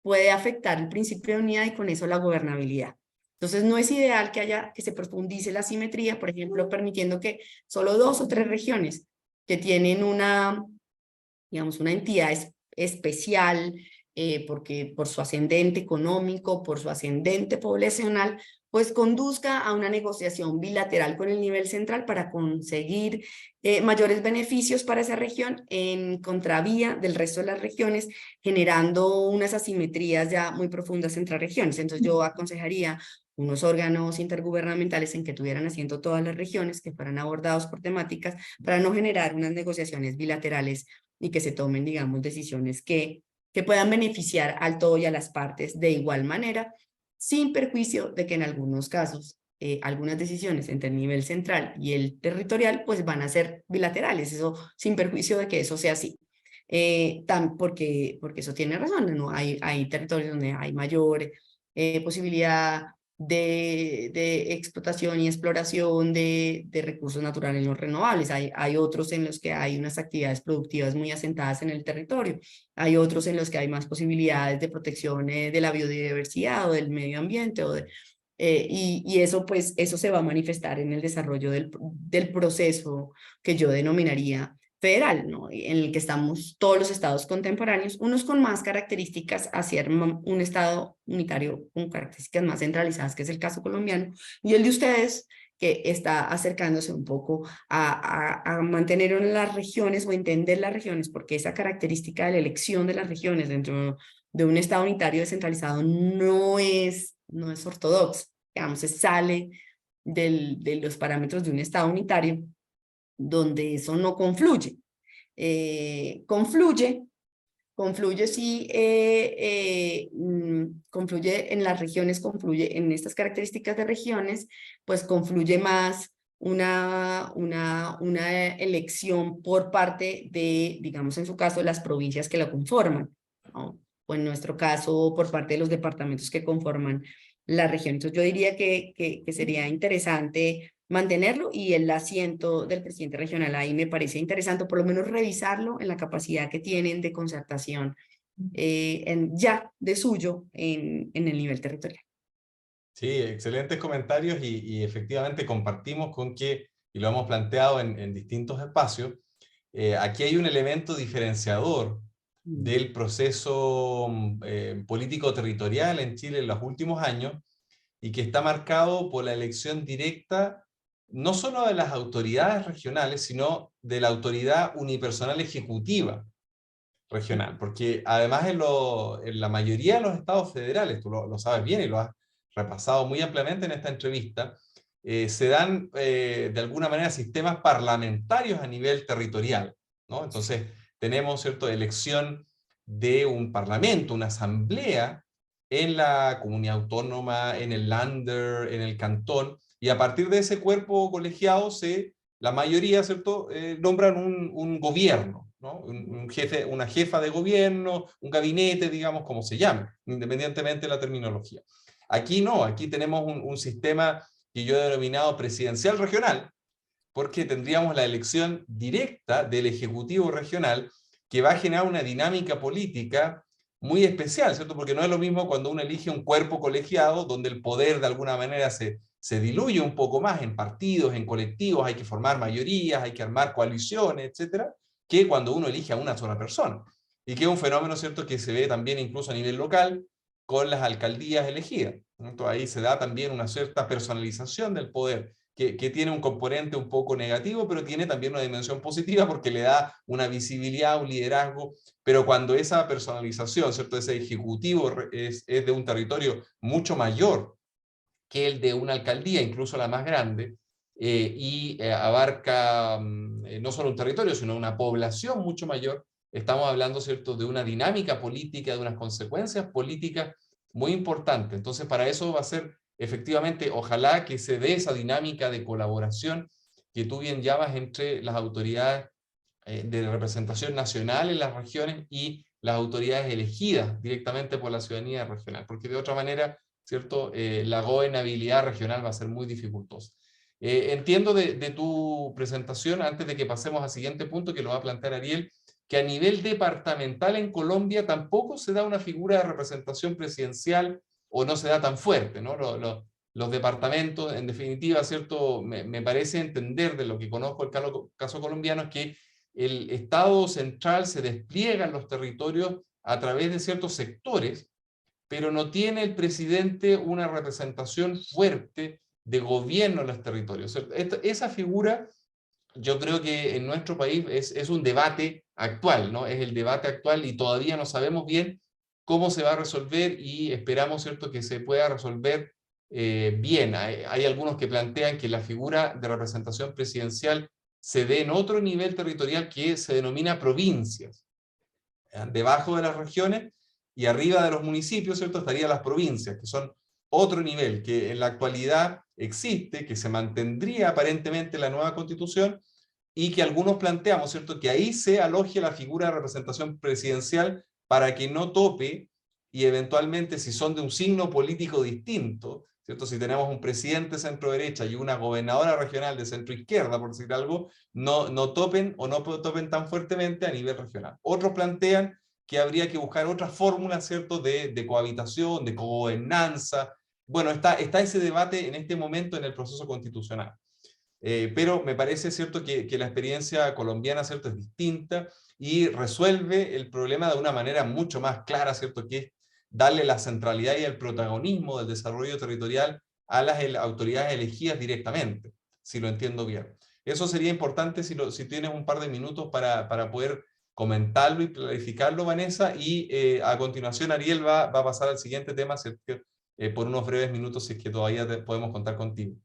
puede afectar el principio de unidad y con eso la gobernabilidad. Entonces no es ideal que se profundice la asimetría, por ejemplo, permitiendo que solo 2 o 3 regiones que tienen digamos, una entidad especial, porque por su ascendente económico, por su ascendente poblacional, pues conduzca a una negociación bilateral con el nivel central para conseguir mayores beneficios para esa región en contravía del resto de las regiones, generando unas asimetrías ya muy profundas entre regiones. Entonces yo aconsejaría unos órganos intergubernamentales en que tuvieran asiento todas las regiones, que fueran abordados por temáticas, para no generar unas negociaciones bilaterales y que se tomen, digamos, decisiones que puedan beneficiar al todo y a las partes de igual manera, sin perjuicio de que en algunos casos algunas decisiones entre el nivel central y el territorial pues van a ser bilaterales, eso sin perjuicio de que eso sea así. Porque eso tiene razón, ¿no? Hay territorios donde hay mayor posibilidad de explotación y exploración de recursos naturales no renovables. Hay otros en los que hay unas actividades productivas muy asentadas en el territorio. Hay otros en los que hay más posibilidades de protección de la biodiversidad o del medio ambiente. Y eso, pues, eso se va a manifestar en el desarrollo del proceso que yo denominaría federal, ¿no? En el que estamos todos los estados contemporáneos, unos con más características hacia un estado unitario con características más centralizadas, que es el caso colombiano, y el de ustedes, que está acercándose un poco a mantener las regiones o entender las regiones, porque esa característica de la elección de las regiones dentro de un Estado unitario descentralizado no es ortodoxa, digamos, se sale de los parámetros de un Estado unitario, donde eso no confluye. Confluye sí, confluye en las regiones, confluye en estas características de regiones, pues confluye más una elección por parte de, digamos en su caso, las provincias que la conforman, ¿no? O en nuestro caso, por parte de los departamentos que conforman la región. Entonces yo diría que sería interesante mantenerlo, y el asiento del presidente regional ahí me parece interesante, por lo menos revisarlo en la capacidad que tienen de concertación ya de suyo en el nivel territorial. Sí, excelentes comentarios y efectivamente compartimos con que, y lo hemos planteado en distintos espacios, aquí hay un elemento diferenciador del proceso político-territorial en Chile en los últimos años, y que está marcado por la elección directa no solo de las autoridades regionales, sino de la autoridad unipersonal ejecutiva regional, porque además en la mayoría de los estados federales, tú lo sabes bien y lo has repasado muy ampliamente en esta entrevista, se dan de alguna manera sistemas parlamentarios a nivel territorial, ¿no? Entonces tenemos, ¿cierto?, elección de un parlamento, una asamblea en la comunidad autónoma, en el Länder, en el cantón, y a partir de ese cuerpo colegiado la mayoría, ¿cierto?, nombran un gobierno, ¿no? Un jefe, una jefa de gobierno, un gabinete, digamos, como se llame, independientemente de la terminología. Aquí no, aquí tenemos un sistema que yo he denominado presidencial regional, porque tendríamos la elección directa del Ejecutivo regional, que va a generar una dinámica política muy especial, ¿cierto? Porque no es lo mismo cuando uno elige un cuerpo colegiado, donde el poder de alguna manera se diluye un poco más en partidos, en colectivos, hay que formar mayorías, hay que armar coaliciones, etcétera, que cuando uno elige a una sola persona. Y que es un fenómeno, ¿cierto?, que se ve también incluso a nivel local con las alcaldías elegidas. Entonces ahí se da también una cierta personalización del poder, que tiene un componente un poco negativo, pero tiene también una dimensión positiva porque le da una visibilidad, un liderazgo, pero cuando esa personalización, ¿cierto?, ese ejecutivo es de un territorio mucho mayor que el de una alcaldía, incluso la más grande, abarca no solo un territorio, sino una población mucho mayor, estamos hablando, ¿cierto?, de una dinámica política, de unas consecuencias políticas muy importantes. Entonces, para eso va a ser efectivamente, ojalá que se dé esa dinámica de colaboración que tú bien llamas entre las autoridades de representación nacional en las regiones y las autoridades elegidas directamente por la ciudadanía regional, porque de otra manera, ¿cierto?, la gobernabilidad regional va a ser muy dificultosa. Entiendo de tu presentación, antes de que pasemos al siguiente punto que lo va a plantear Ariel, que a nivel departamental en Colombia tampoco se da una figura de representación presidencial, o no se da tan fuerte, ¿no? Los departamentos, en definitiva, ¿cierto?, me parece entender de lo que conozco el caso colombiano, es que el Estado central se despliega en los territorios a través de ciertos sectores, pero no tiene el presidente una representación fuerte de gobierno en los territorios. Esa figura, yo creo que en nuestro país es un debate actual, ¿no? Es el debate actual y todavía no sabemos bien cómo se va a resolver, y esperamos, ¿cierto?, que se pueda resolver bien. Hay algunos que plantean que la figura de representación presidencial se dé en otro nivel territorial que se denomina provincias. Debajo de las regiones y arriba de los municipios, ¿cierto?, estarían las provincias, que son otro nivel que en la actualidad existe, que se mantendría aparentemente en la nueva constitución, y que algunos planteamos, ¿cierto?, que ahí se aloje la figura de representación presidencial para que no tope, y eventualmente si son de un signo político distinto, ¿cierto?, si tenemos un presidente centro-derecha y una gobernadora regional de centro-izquierda, por decir algo, no topen o no topen tan fuertemente a nivel regional. Otros plantean que habría que buscar otras fórmulas, ¿cierto?, de cohabitación, de cogobernanza. Bueno, está ese debate en este momento en el proceso constitucional. Pero me parece, ¿cierto?, que la experiencia colombiana, ¿cierto?, es distinta y resuelve el problema de una manera mucho más clara, ¿cierto?, que es darle la centralidad y el protagonismo del desarrollo territorial a las autoridades elegidas directamente, si lo entiendo bien. Eso sería importante si tienes un par de minutos para poder comentarlo y clarificarlo, Vanessa, y a continuación Ariel va a pasar al siguiente tema, por unos breves minutos, si es que todavía podemos contar contigo.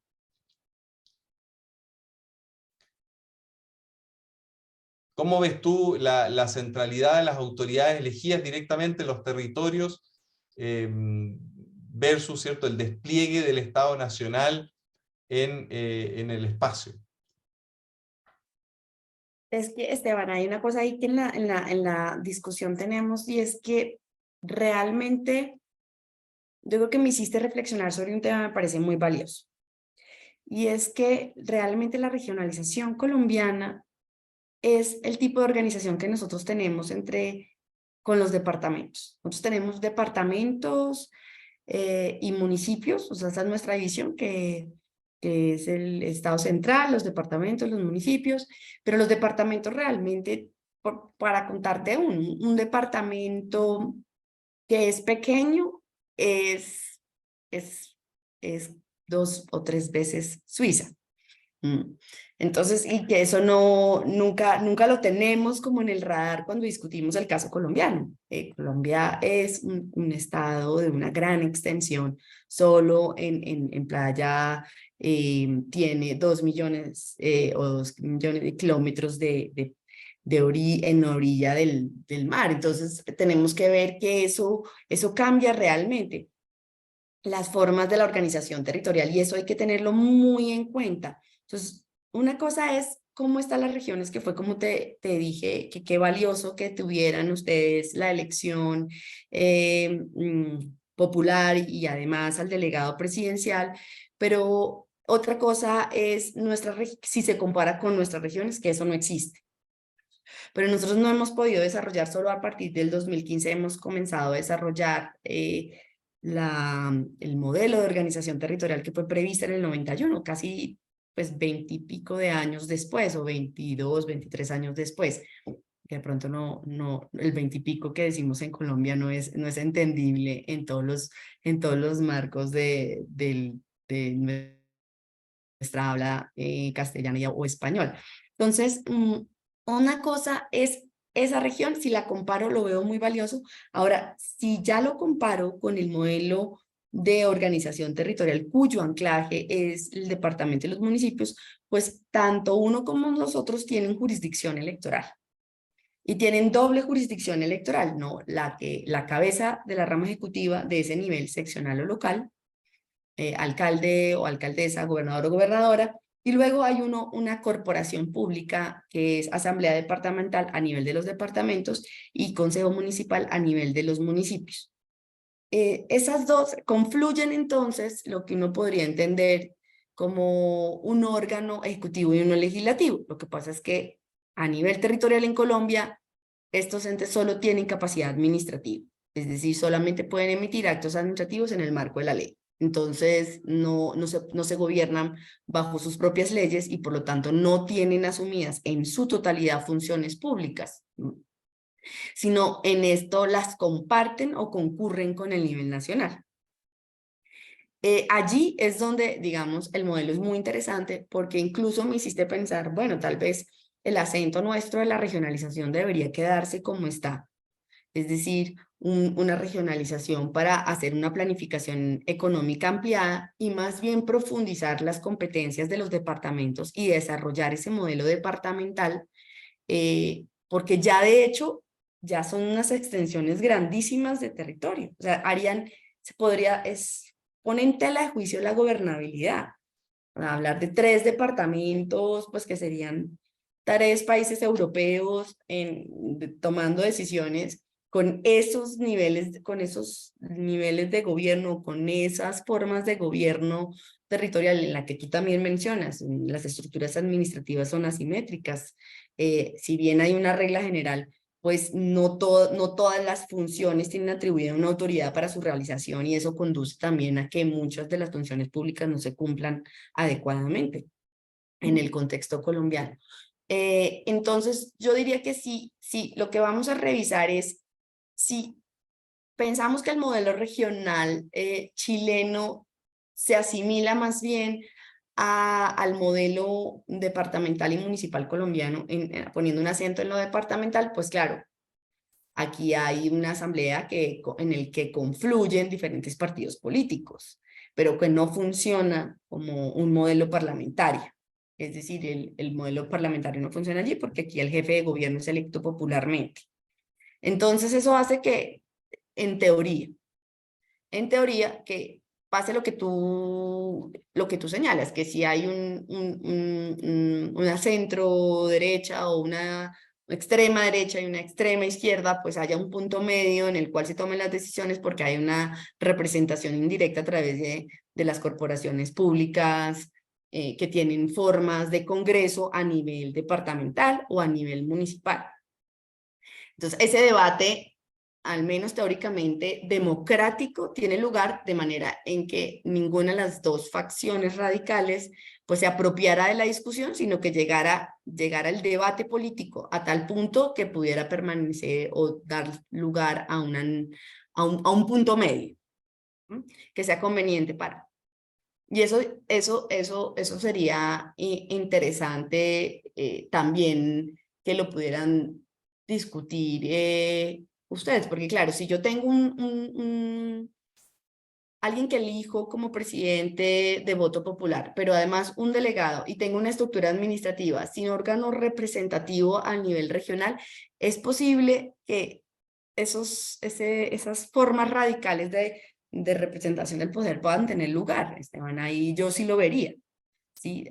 ¿Cómo ves tú la centralidad de las autoridades elegidas directamente en los territorios versus, ¿cierto?, el despliegue del Estado Nacional en el espacio? Es que, Esteban, hay una cosa ahí que en la discusión tenemos, y es que realmente yo creo que me hiciste reflexionar sobre un tema que me parece muy valioso. Y es que realmente la regionalización colombiana es el tipo de organización que nosotros tenemos con los departamentos. Nosotros tenemos departamentos y municipios, o sea, esa es nuestra división, que es el Estado central, los departamentos, los municipios, pero los departamentos realmente, para contarte un departamento que es pequeño, es, es 2 o 3 veces Suiza. Entonces, y que eso nunca lo tenemos como en el radar cuando discutimos el caso colombiano. Colombia es un estado de una gran extensión, solo en playa tiene 2 millones o 2 millones de kilómetros en orilla del mar. Entonces, tenemos que ver que eso cambia realmente las formas de la organización territorial, y eso hay que tenerlo muy en cuenta. Entonces, una cosa es cómo están las regiones, que fue como te dije, que qué valioso que tuvieran ustedes la elección popular y además al delegado presidencial, pero otra cosa es si se compara con nuestras regiones, que eso no existe. Pero nosotros no hemos podido desarrollar, solo a partir del 2015 hemos comenzado a desarrollar el modelo de organización territorial que fue previsto en el 91, casi pues 20 y pico de años después, o 22, 23 años después. Que de pronto el 20 y pico que decimos en Colombia no es entendible en todos los marcos de nuestra habla castellana o español. Entonces, una cosa es esa región, si la comparo lo veo muy valioso. Ahora, si ya lo comparo con el modelo de organización territorial cuyo anclaje es el departamento y los municipios, pues tanto uno como los otros tienen jurisdicción electoral. Y tienen doble jurisdicción electoral, ¿no? La cabeza de la rama ejecutiva de ese nivel seccional o local, alcalde o alcaldesa, gobernador o gobernadora, y luego hay una corporación pública que es asamblea departamental a nivel de los departamentos y consejo municipal a nivel de los municipios. Esas dos confluyen entonces lo que uno podría entender como un órgano ejecutivo y uno legislativo. Lo que pasa es que a nivel territorial en Colombia, estos entes solo tienen capacidad administrativa, es decir, solamente pueden emitir actos administrativos en el marco de la ley. Entonces, no se gobiernan bajo sus propias leyes y por lo tanto no tienen asumidas en su totalidad funciones públicas, sino en esto las comparten o concurren con el nivel nacional. Allí es donde, digamos, el modelo es muy interesante, porque incluso me hiciste pensar, bueno, tal vez el acento nuestro de la regionalización debería quedarse como está. Es decir, una regionalización para hacer una planificación económica ampliada y más bien profundizar las competencias de los departamentos y desarrollar ese modelo departamental, porque ya de hecho ya son unas extensiones grandísimas de territorio. O sea, pone en tela de juicio la gobernabilidad. Hablar de 3 departamentos, pues que serían 3 países europeos tomando decisiones con esos niveles de gobierno, con esas formas de gobierno territorial en la que tú también mencionas, las estructuras administrativas son asimétricas. Si bien hay una regla general, pues no todas las funciones tienen atribuida una autoridad para su realización, y eso conduce también a que muchas de las funciones públicas no se cumplan adecuadamente en el contexto colombiano. Entonces, yo diría que sí, lo que vamos a revisar es si pensamos que el modelo regional chileno se asimila más bien al modelo departamental y municipal colombiano, poniendo un acento en lo departamental, pues claro, aquí hay una asamblea en el que confluyen diferentes partidos políticos, pero que no funciona como un modelo parlamentario. Es decir, el modelo parlamentario no funciona allí porque aquí el jefe de gobierno es electo popularmente. Entonces eso hace que, en teoría, que pase lo que tú señalas, que si hay una centro derecha o una extrema derecha y una extrema izquierda, pues haya un punto medio en el cual se tomen las decisiones porque hay una representación indirecta a través de las corporaciones públicas que tienen formas de congreso a nivel departamental o a nivel municipal. Entonces, ese debate, al menos teóricamente, democrático, tiene lugar de manera en que ninguna de las dos facciones radicales pues se apropiara de la discusión, sino que llegara el debate político a tal punto que pudiera permanecer o dar lugar a un punto medio, ¿sí? Que sea conveniente para. Y eso sería interesante también que lo pudieran discutir ustedes, porque claro, si yo tengo alguien que elijo como presidente de voto popular, pero además un delegado y tengo una estructura administrativa sin órgano representativo a nivel regional, es posible que esas formas radicales de representación del poder puedan tener lugar, Esteban, ahí yo sí lo vería, ¿sí?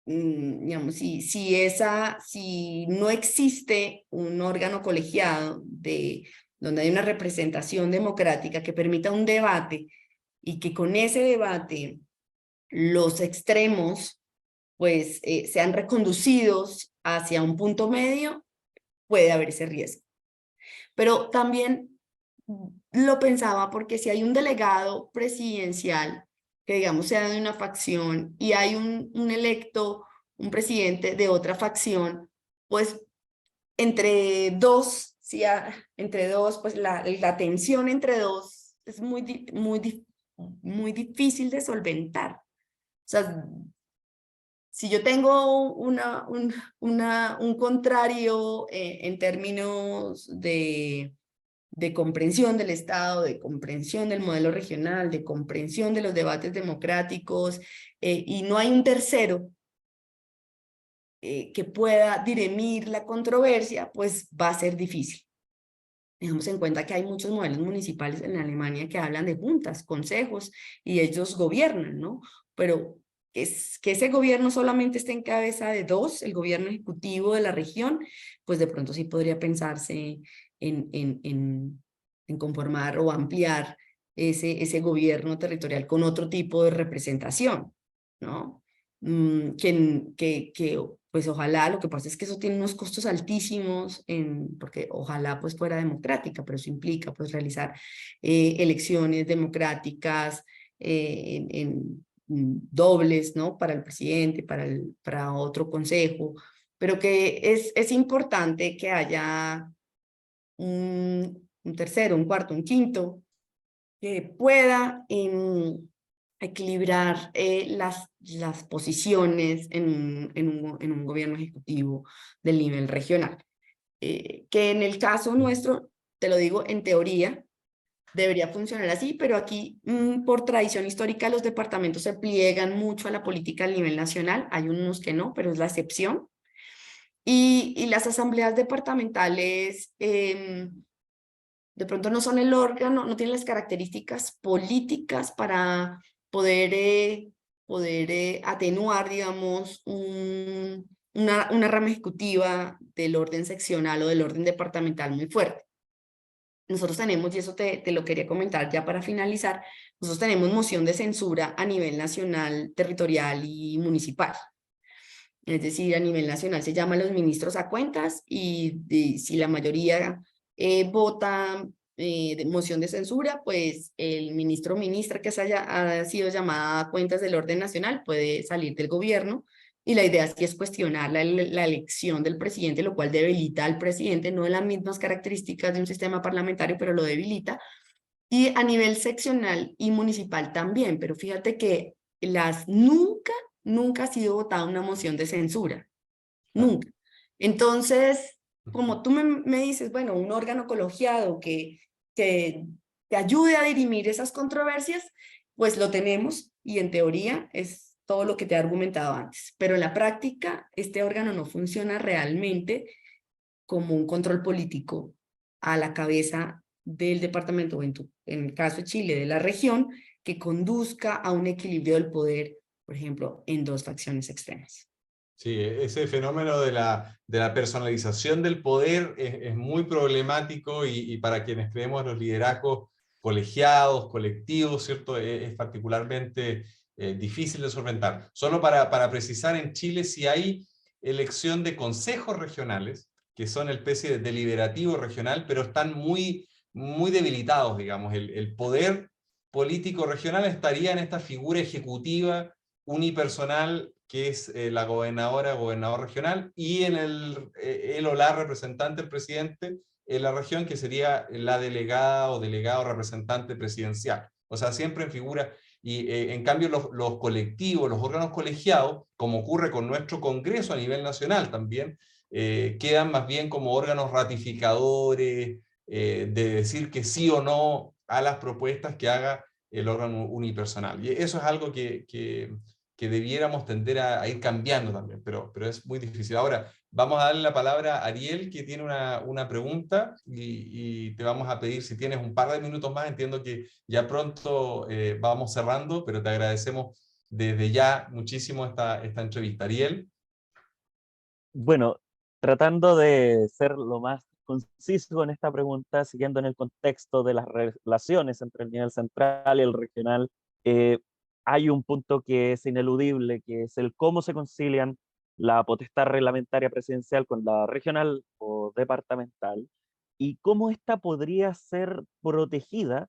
Digamos, si no existe un órgano colegiado donde hay una representación democrática que permita un debate y que con ese debate los extremos pues sean reconducidos hacia un punto medio, puede haber ese riesgo. Pero también lo pensaba porque si hay un delegado presidencial que digamos sea de una facción y hay un electo, un presidente de otra facción, pues entre dos, pues la tensión entre dos es muy difícil de solventar. O sea, si yo tengo un contrario en términos de comprensión del Estado, de comprensión del modelo regional, de comprensión de los debates democráticos, y no hay un tercero que pueda dirimir la controversia, pues va a ser difícil. Tengamos en cuenta que hay muchos modelos municipales en Alemania que hablan de juntas, consejos, y ellos gobiernan, ¿no? Pero que ese gobierno solamente esté en cabeza de dos, el gobierno ejecutivo de la región, pues de pronto sí podría pensarse en conformar o ampliar ese gobierno territorial con otro tipo de representación, ¿no? Pues ojalá, lo que pasa es que eso tiene unos costos altísimos, porque ojalá pues fuera democrática, pero eso implica pues realizar elecciones democráticas en dobles, ¿no? Para el presidente, para otro consejo, pero que es importante que haya un tercero, un cuarto, un quinto, que pueda equilibrar las posiciones en un gobierno ejecutivo del nivel regional. Que en el caso nuestro, te lo digo en teoría, debería funcionar así, pero aquí por tradición histórica los departamentos se pliegan mucho a la política a nivel nacional, hay unos que no, pero es la excepción. Y las asambleas departamentales de pronto no son el órgano, no tienen las características políticas para poder atenuar, digamos, una rama ejecutiva del orden seccional o del orden departamental muy fuerte. Nosotros tenemos, y eso te lo quería comentar ya para finalizar, nosotros tenemos moción de censura a nivel nacional, territorial y municipal. Es decir, a nivel nacional se llama a los ministros a cuentas y si la mayoría vota de moción de censura, pues el ministro o ministra que ha sido llamada a cuentas del orden nacional puede salir del gobierno, y la idea sí es cuestionar la elección del presidente, lo cual debilita al presidente, no de las mismas características de un sistema parlamentario, pero lo debilita, Y a nivel seccional y municipal también, pero fíjate que nunca ha sido votada una moción de censura, nunca. Entonces, como tú me dices, bueno, un órgano colegiado que te ayude a dirimir esas controversias, pues lo tenemos y en teoría es todo lo que te he argumentado antes. Pero en la práctica, este órgano no funciona realmente como un control político a la cabeza del departamento, o en el caso de Chile, de la región, que conduzca a un equilibrio del poder, por ejemplo, en dos facciones extremas. Sí, ese fenómeno de la personalización del poder es muy problemático y para quienes creemos en los liderazgos colegiados, colectivos, ¿cierto? Es particularmente difícil de solventar. Solo para precisar, en Chile si hay elección de consejos regionales, que son el especie de deliberativo regional, pero están muy debilitados, digamos. El poder político regional estaría en esta figura ejecutiva unipersonal que es la gobernadora, gobernador regional, y en el o la representante, el presidente, en la región, que sería la delegada o delegado representante presidencial. O sea, siempre en figura, y en cambio los colectivos, los órganos colegiados, como ocurre con nuestro Congreso a nivel nacional también, quedan más bien como órganos ratificadores, de decir que sí o no a las propuestas que haga el órgano unipersonal. Y eso es algo que debiéramos tender a ir cambiando también, pero es muy difícil. Ahora, vamos a darle la palabra a Ariel, que tiene una pregunta, y te vamos a pedir si tienes un par de minutos más. Entiendo que ya pronto vamos cerrando, pero te agradecemos desde ya muchísimo esta entrevista. Ariel. Bueno, tratando de ser lo más conciso en esta pregunta, siguiendo en el contexto de las relaciones entre el nivel central y el regional, eh, hay un punto que es ineludible, que es el cómo se concilian la potestad reglamentaria presidencial con la regional o departamental, y cómo ésta podría ser protegida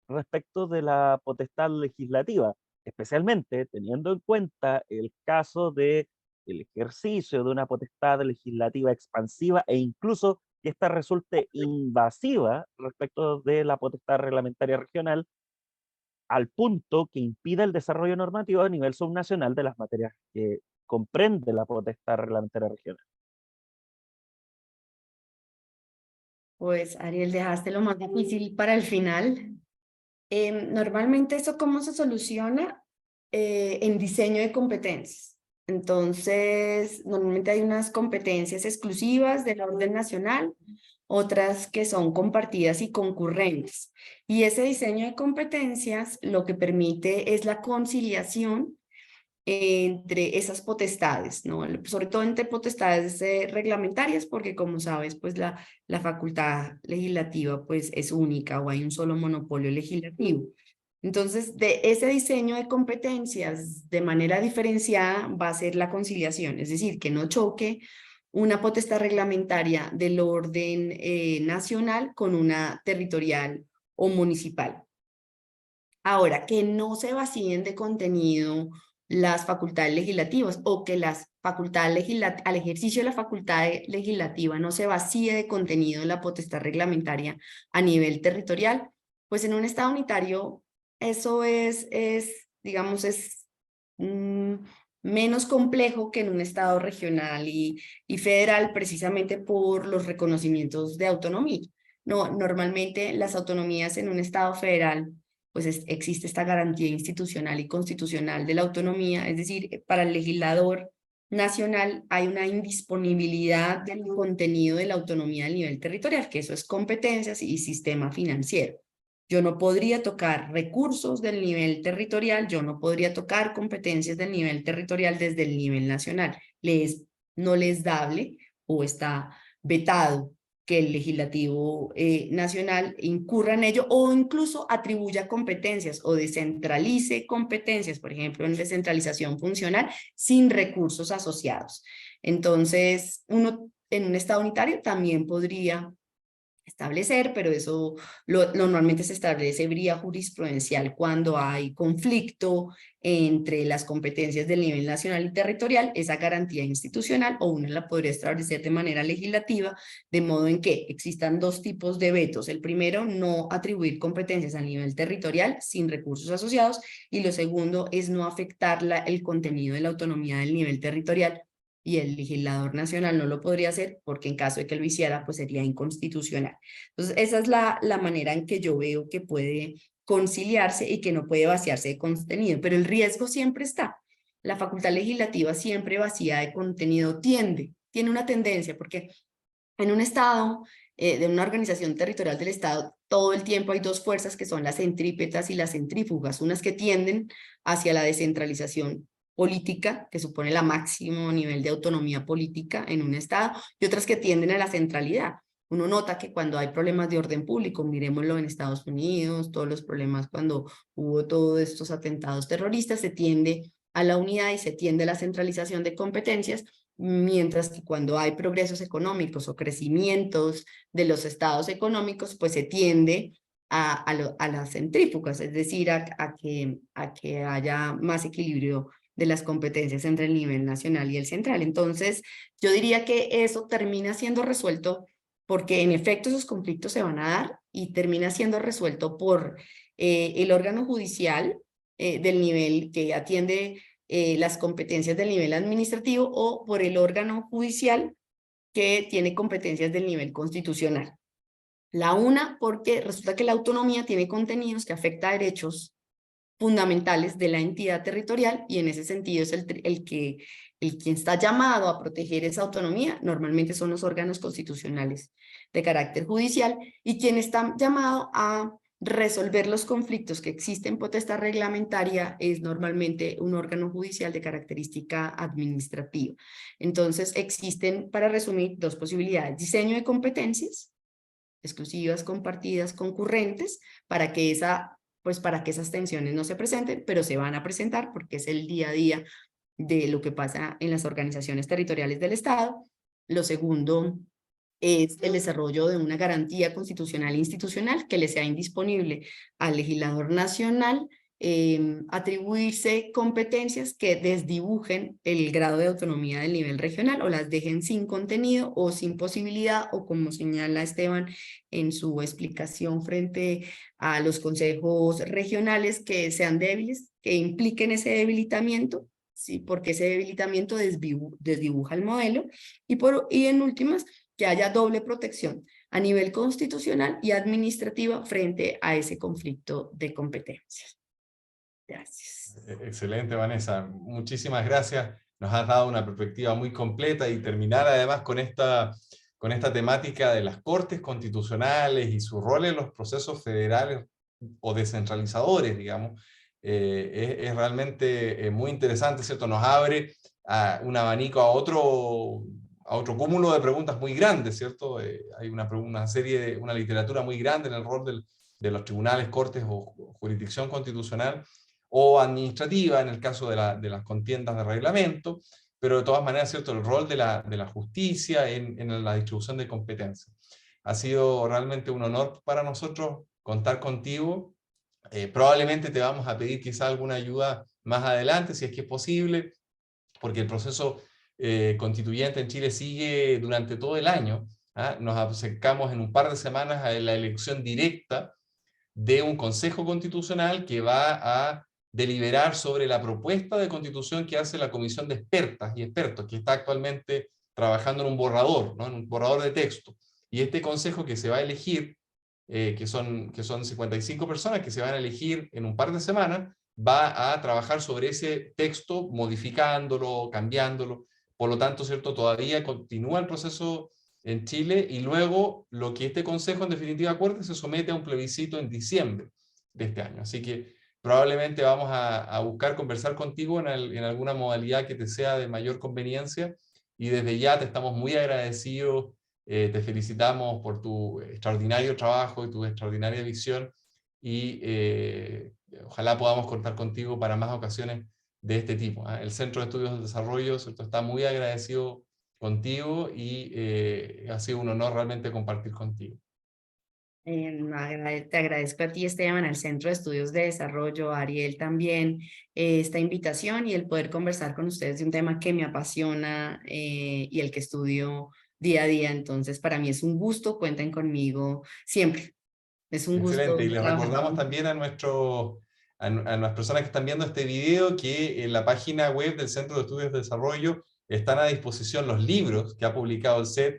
respecto de la potestad legislativa, especialmente teniendo en cuenta el caso de el ejercicio de una potestad legislativa expansiva e incluso que ésta resulte invasiva respecto de la potestad reglamentaria regional, al punto que impida el desarrollo normativo a nivel subnacional de las materias que comprende la potestad reglamentaria regional. Pues Ariel, dejaste lo más difícil para el final. Normalmente eso cómo se soluciona en diseño de competencias. Entonces, normalmente hay unas competencias exclusivas de la orden nacional, otras que son compartidas y concurrentes. Y ese diseño de competencias lo que permite es la conciliación entre esas potestades, ¿no? Sobre todo entre potestades reglamentarias, porque como sabes, pues la facultad legislativa pues es única o hay un solo monopolio legislativo. Entonces, de ese diseño de competencias de manera diferenciada va a ser la conciliación, es decir, que no choque una potestad reglamentaria del orden nacional con una territorial o municipal. Ahora, que no se vacíen de contenido las facultades legislativas o que las facultades al ejercicio de la facultad legislativa no se vacíe de contenido la potestad reglamentaria a nivel territorial, pues en un estado unitario eso digamos, es menos complejo que en un estado regional y federal, precisamente por los reconocimientos de autonomía. No, normalmente las autonomías en un estado federal pues existe esta garantía institucional y constitucional de la autonomía, es decir, para el legislador nacional hay una indisponibilidad del contenido de la autonomía a nivel territorial, que eso es competencias y sistema financiero. Yo no podría tocar recursos del nivel territorial, yo no podría tocar competencias del nivel territorial desde el nivel nacional. No les dable o está vetado que el legislativo nacional incurra en ello o incluso atribuya competencias o descentralice competencias, por ejemplo, en descentralización funcional sin recursos asociados. Entonces, uno en un estado unitario también podría establecer, pero eso normalmente se establece vía jurisprudencial cuando hay conflicto entre las competencias del nivel nacional y territorial, esa garantía institucional, o uno la podría establecer de manera legislativa, de modo en que existan dos tipos de vetos. El primero, no atribuir competencias a nivel territorial sin recursos asociados, y lo segundo es no afectar el contenido de la autonomía del nivel territorial, y el legislador nacional no lo podría hacer porque en caso de que lo hiciera, pues sería inconstitucional. Entonces, esa es la manera en que yo veo que puede conciliarse y que no puede vaciarse de contenido, pero el riesgo siempre está. La facultad legislativa siempre vacía de contenido tiene una tendencia, porque en un estado, de una organización territorial del estado, todo el tiempo hay dos fuerzas que son las centrípetas y las centrífugas, unas que tienden hacia la descentralización política, que supone la máximo nivel de autonomía política en un estado, y otras que tienden a la centralidad. Uno nota que cuando hay problemas de orden público, miremoslo en Estados Unidos, todos los problemas cuando hubo todos estos atentados terroristas, se tiende a la unidad y se tiende a la centralización de competencias, mientras que cuando hay progresos económicos o crecimientos de los estados económicos, pues se tiende a las centrífugas, es decir, a que haya más equilibrio de las competencias entre el nivel nacional y el central. Entonces, yo diría que eso termina siendo resuelto porque en efecto esos conflictos se van a dar y termina siendo resuelto por el órgano judicial del nivel que atiende las competencias del nivel administrativo, o por el órgano judicial que tiene competencias del nivel constitucional. La una, porque resulta que la autonomía tiene contenidos que afecta a derechos fundamentales de la entidad territorial, y en ese sentido es quien está llamado a proteger esa autonomía, normalmente son los órganos constitucionales de carácter judicial, y quien está llamado a resolver los conflictos que existen en potestad reglamentaria es normalmente un órgano judicial de característica administrativa. Entonces existen, para resumir, dos posibilidades: diseño de competencias exclusivas, compartidas, concurrentes, para que esas tensiones no se presenten, pero se van a presentar porque es el día a día de lo que pasa en las organizaciones territoriales del Estado. Lo segundo es el desarrollo de una garantía constitucional e institucional que le sea indisponible al legislador nacional atribuirse competencias que desdibujen el grado de autonomía del nivel regional, o las dejen sin contenido o sin posibilidad, o como señala Esteban en su explicación frente a los consejos regionales, que sean débiles, que impliquen ese debilitamiento, ¿sí? Porque ese debilitamiento desdibuja el modelo, y en últimas, que haya doble protección a nivel constitucional y administrativa frente a ese conflicto de competencias. Gracias. Excelente, Vanessa. Muchísimas gracias. Nos has dado una perspectiva muy completa, y terminar además con esta temática de las cortes constitucionales y su rol en los procesos federales o descentralizadores, digamos, es realmente muy interesante, ¿cierto? Nos abre un abanico a otro cúmulo de preguntas muy grandes, ¿cierto? Hay una literatura muy grande en el rol de los tribunales, cortes o jurisdicción constitucional o administrativa, en el caso de las contiendas de reglamento, pero de todas maneras, ¿cierto?, el rol de la justicia en la distribución de competencias. Ha sido realmente un honor para nosotros contar contigo. Probablemente te vamos a pedir quizá alguna ayuda más adelante, si es que es posible, porque el proceso constituyente en Chile sigue durante todo el año. Nos acercamos en un par de semanas a la elección directa de un Consejo Constitucional que va a deliberar sobre la propuesta de constitución que hace la Comisión de Expertas y Expertos, que está actualmente trabajando en un borrador, ¿no?, en un borrador de texto. Y este consejo que se va a elegir, que son 55 personas que se van a elegir en un par de semanas, va a trabajar sobre ese texto, modificándolo, cambiándolo. Por lo tanto, ¿cierto?, todavía continúa el proceso en Chile, y luego lo que este consejo en definitiva acuerde se somete a un plebiscito en diciembre de este año. Así que probablemente vamos a buscar conversar contigo en alguna modalidad que te sea de mayor conveniencia, y desde ya te estamos muy agradecidos, te felicitamos por tu extraordinario trabajo y tu extraordinaria visión, y ojalá podamos contar contigo para más ocasiones de este tipo. El Centro de Estudios del Desarrollo, ¿cierto?, está muy agradecido contigo, y ha sido un honor realmente compartir contigo. Te agradezco a ti, Esteban, al Centro de Estudios de Desarrollo, a Ariel también, esta invitación y el poder conversar con ustedes de un tema que me apasiona y el que estudio día a día. Entonces, para mí es un gusto, cuenten conmigo siempre. Es un Excelente, y gusto les trabajar recordamos con. también a las personas que están viendo este video que en la página web del Centro de Estudios de Desarrollo están a disposición los libros que ha publicado el CED,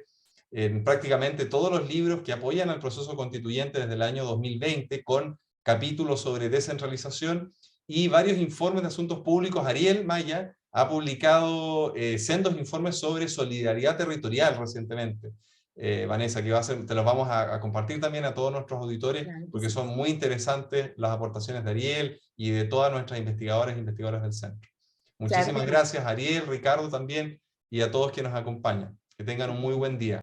en prácticamente todos los libros que apoyan al proceso constituyente desde el año 2020, con capítulos sobre descentralización y varios informes de asuntos públicos. Ariel Maya ha publicado sendos informes sobre solidaridad territorial recientemente. Vanessa, que te los vamos a compartir también a todos nuestros auditores, Claro que porque sí. son muy interesantes las aportaciones de Ariel y de todas nuestras investigadoras e investigadoras del centro. Claro que Muchísimas sí. gracias, Ariel, Ricardo también, y a todos que nos acompañan. Que tengan un muy buen día.